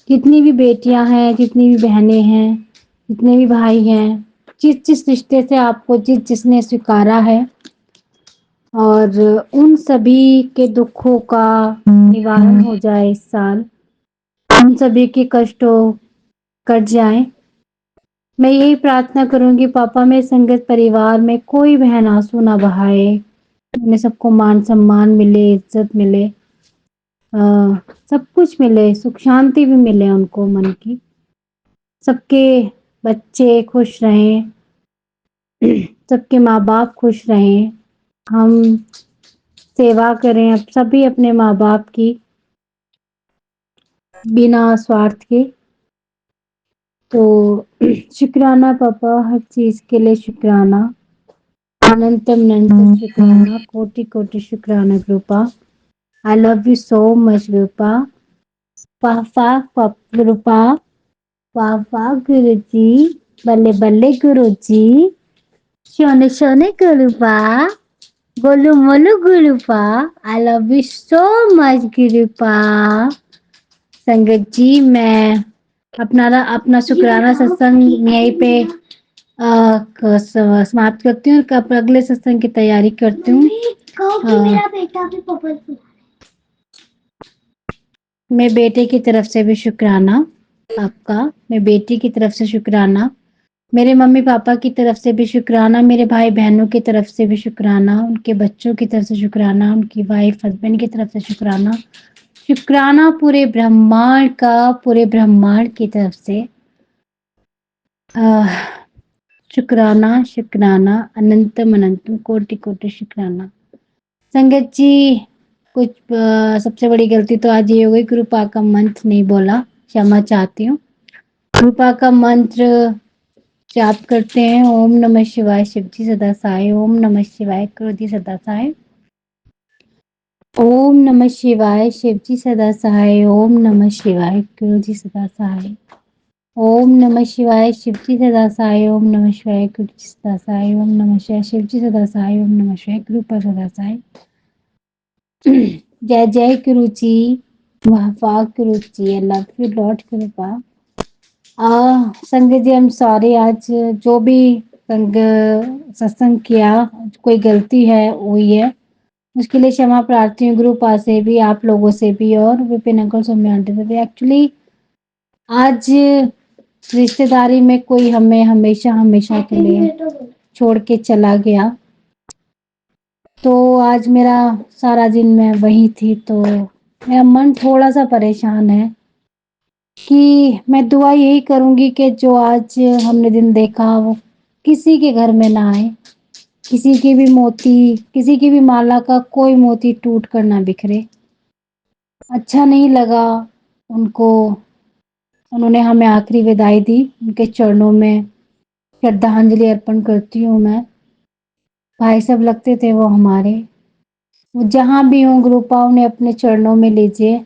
जितनी भी बेटियां हैं, जितनी भी बहनें हैं, जितने भी भाई हैं, जिस जिस रिश्ते से आपको जिसने स्वीकारा है, और उन सभी के दुखों का निवारण हो जाए इस साल, उन सभी के कष्टों कट जाए। मैं यही प्रार्थना करूंगी पापा, मेरे संगत परिवार में कोई बहन आंसू ना बहाए, उन्हें सबको मान सम्मान मिले, इज्जत मिले, सब कुछ मिले, सुख शांति भी मिले उनको मन की, सबके बच्चे खुश रहें, सबके माँ बाप खुश रहें। हम सेवा करें अब सभी अपने माँ बाप की बिना स्वार्थ के। तो शुक्राना पापा, हर चीज के लिए शुक्राना, अनंतम अनंत शुक्राना, कोटि कोटि शुक्राना कृपा। आई लव यू सो मच कृपा। पापा कृपा, पापा गुरु जी, बल्ले बल्ले गुरु जी, सोने सोने गुरुपा, गोलू मोलू Gurupa. I love you so much Gurupa. संगत जी, मैं अपना शुक्राना सत्संग यहीं पे समाप्त करती हूँ, कब अगले सत्संग की तैयारी करती हूँ। मैं बेटे की तरफ से भी शुक्राना आपका, मैं बेटी की तरफ से शुक्राना, मेरे मम्मी पापा की तरफ से भी शुक्राना, मेरे भाई बहनों की तरफ से भी शुक्राना, उनके बच्चों की तरफ से शुक्राना, उनकी वाइफ हस्बैंड की तरफ से शुक्राना, शुक्राना पूरे ब्रह्मांड का, पूरे ब्रह्मांड की तरफ से शुक्राना शुक्राना, अनंतम अनंतम कोटि कोटि शुक्राना। संगत जी, कुछ सबसे बड़ी गलती तो आज ये हो गई, कृपा का मंत्र नहीं बोला, क्षमा चाहती हूँ। कृपा का मंत्र जाप करते हैं, ओम नमः शिवाय शिवजी सदा साय, ओम नमः शिवाय क्रोधी सदा साय, ओम नमः शिवाय, शिवजी सदा सहाय। ओम नमः शिवाय, गुरुजी सदा सहाय। ओम नमः शिवाय, शिवजी सदा सहाय। ओम नमः शिवाय, गुरुजी सदा सहाय। ओम नमः शिवाय, शिवजी सदा सहाय। ओम नमः शिवाय, गुरु पर सदा सहाय। जय जय गुरुजी, वाह वाह गुरुजी, आई लव यू लॉर्ड कृपा। संगत जी, आई एम सॉरी, आज जो भी संग सत्संग किया, कोई गलती है हुई है, उसके लिए क्षमा प्रार्थी हूँ, गुरुपा से भी, आप लोगों से भी, और विपिन अंकल सौम्या आंटी से भी। एक्चुअली आज रिश्तेदारी में कोई हमें हमेशा हमेशा के लिए छोड़ के चला गया, तो आज मेरा सारा दिन मैं वही थी, तो मेरा मन थोड़ा सा परेशान है कि मैं दुआ यही करूंगी कि जो आज हमने दिन देखा वो किसी के घर में ना आए, किसी की भी मोती, किसी की भी माला का कोई मोती टूट कर ना बिखरे। अच्छा नहीं लगा उनको, उन्होंने हमें आखिरी विदाई दी, उनके चरणों में श्रद्धांजलि अर्पण करती हूँ मैं। भाई सब लगते थे वो हमारे, वो जहाँ भी हों गुरुपा उन्हें अपने चरणों में लीजिए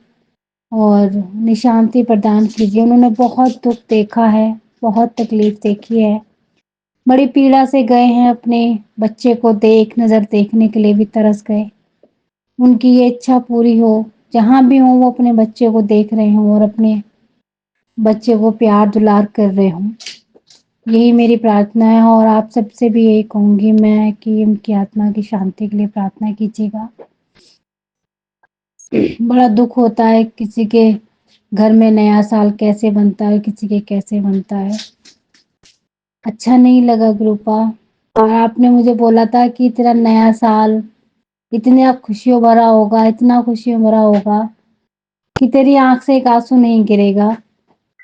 और निशांति प्रदान कीजिए। उन्होंने बहुत दुख देखा है, बहुत तकलीफ देखी है, बड़ी पीड़ा से गए हैं, अपने बच्चे को एक नज़र देखने के लिए भी तरस गए। उनकी ये इच्छा पूरी हो, जहाँ भी हों वो अपने बच्चे को देख रहे हों और अपने बच्चे को प्यार दुलार कर रहे हों, यही मेरी प्रार्थना है। और आप सबसे भी यही कहूँगी मैं कि उनकी आत्मा की शांति के लिए प्रार्थना कीजिएगा। बड़ा दुख होता है, किसी के घर में नया साल कैसे बनता है, किसी के कैसे बनता है, अच्छा नहीं लगा गुरुपा। और आपने मुझे बोला था कि तेरा नया साल इतना खुशियों भरा होगा, इतना खुशियों भरा होगा कि तेरी आंख से एक आंसू नहीं गिरेगा।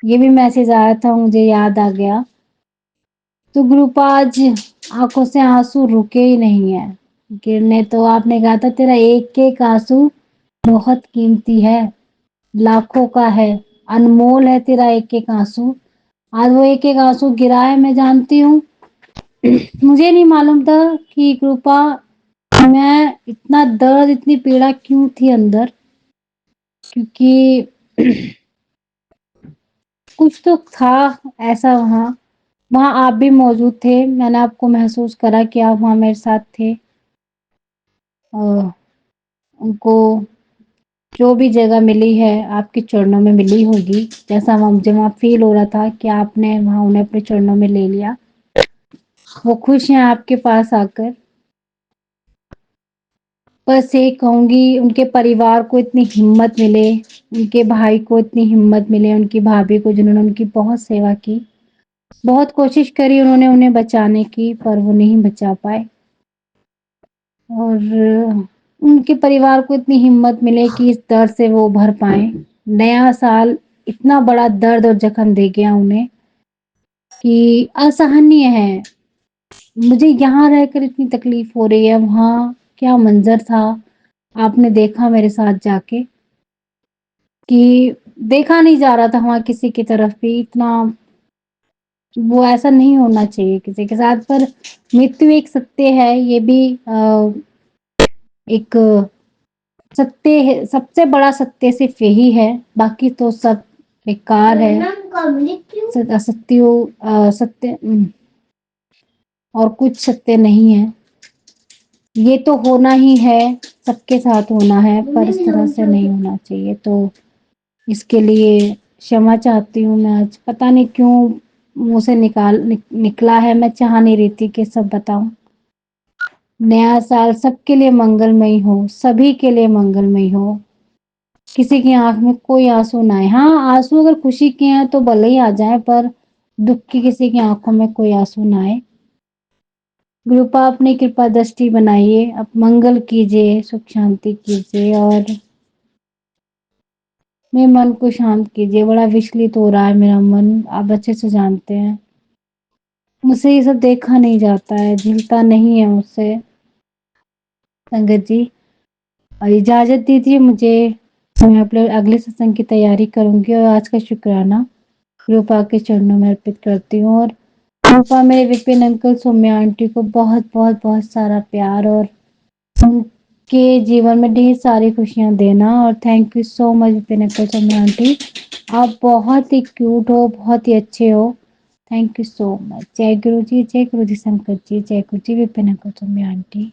ये भी मैसेज आया था, मुझे याद आ गया। तो गुरुपा आज आंखों से आंसू रुके ही नहीं है गिरने, तो आपने कहा था तेरा एक एक आंसू बहुत कीमती है, लाखों का है, अनमोल है तेरा एक एक आंसू। आज वो एक एक आंसू गिरा है, मैं जानती हूँ। मुझे नहीं मालूम था कि कृपा मैं इतना दर्द, इतनी पीड़ा क्यों थी अंदर, क्योंकि कुछ तो था ऐसा। वहाँ वहाँ आप भी मौजूद थे, मैंने आपको महसूस करा कि आप वहाँ मेरे साथ थे। उनको जो भी जगह मिली है आपके चरणों में मिली होगी, जैसा मुझे वहाँ फील हो रहा था कि आपने वहाँ उन्हें अपने चरणों में ले लिया। वो खुश हैं आपके पास आकर। बस ये कहूँगी उनके परिवार को इतनी हिम्मत मिले, उनके भाई को इतनी हिम्मत मिले, उनकी भाभी को जिन्होंने उनकी बहुत सेवा की, बहुत कोशिश करी उन्होंने उन्हें बचाने की, पर वो नहीं बचा पाए। और उनके परिवार को इतनी हिम्मत मिले कि इस दर्द से वो उभर पाए। नया साल इतना बड़ा दर्द और जख्म दे गया उन्हें कि असहनीय है। मुझे यहाँ रहकर इतनी तकलीफ हो रही है, वहाँ क्या मंजर था आपने देखा मेरे साथ जाके, कि देखा नहीं जा रहा था वहाँ किसी की तरफ भी। इतना वो ऐसा नहीं होना चाहिए किसी के साथ, पर मृत्यु एक सत्य है, ये भी एक सत्य है। सबसे बड़ा सत्य सिर्फ यही है, बाकी तो सब बेकार है, असत्यों सत्य और कुछ सत्य नहीं है। ये तो होना ही है, सबके साथ होना है, पर इस तरह से नहीं होना चाहिए। तो इसके लिए क्षमा चाहती हूँ मैं। आज पता नहीं क्यों मुंह से निकला है, मैं चाह नहीं रही थी कि सब बताऊं। नया साल सबके लिए मंगलमय हो, सभी के लिए मंगलमय हो, किसी की आंख में कोई आंसू ना आए। हाँ, आंसू अगर खुशी के हैं तो भले ही आ जाए, पर दुख की किसी की आंखों में कोई आंसू ना आए। कृपा अपनी कृपा दृष्टि बनाइए, अब मंगल कीजिए, सुख शांति कीजिए और मेरे मन को शांत कीजिए। बड़ा विचलित हो रहा है मेरा मन, आप अच्छे से जानते हैं। मुझसे ये सब देखा नहीं जाता है, झिलता नहीं है मुझसे। संगत जी, और इजाजत दीजिए मुझे, मैं अपने अगले सत्संग की तैयारी करूंगी और आज का शुक्राना रूपा के चरणों में अर्पित करती हूँ। और रूपा मेरे विपिन अंकल, सौम्या आंटी को बहुत बहुत बहुत सारा प्यार और के जीवन में ढेर सारी खुशियाँ देना। और thank you so much Vipin Chandra aunty, आप बहुत ही क्यूट हो, बहुत ही अच्छे हो। Thank you so much. जय गुरु जी, जय गुरु जी शंकर जी, जय गुरु जी विपिन चंद्र आंटी।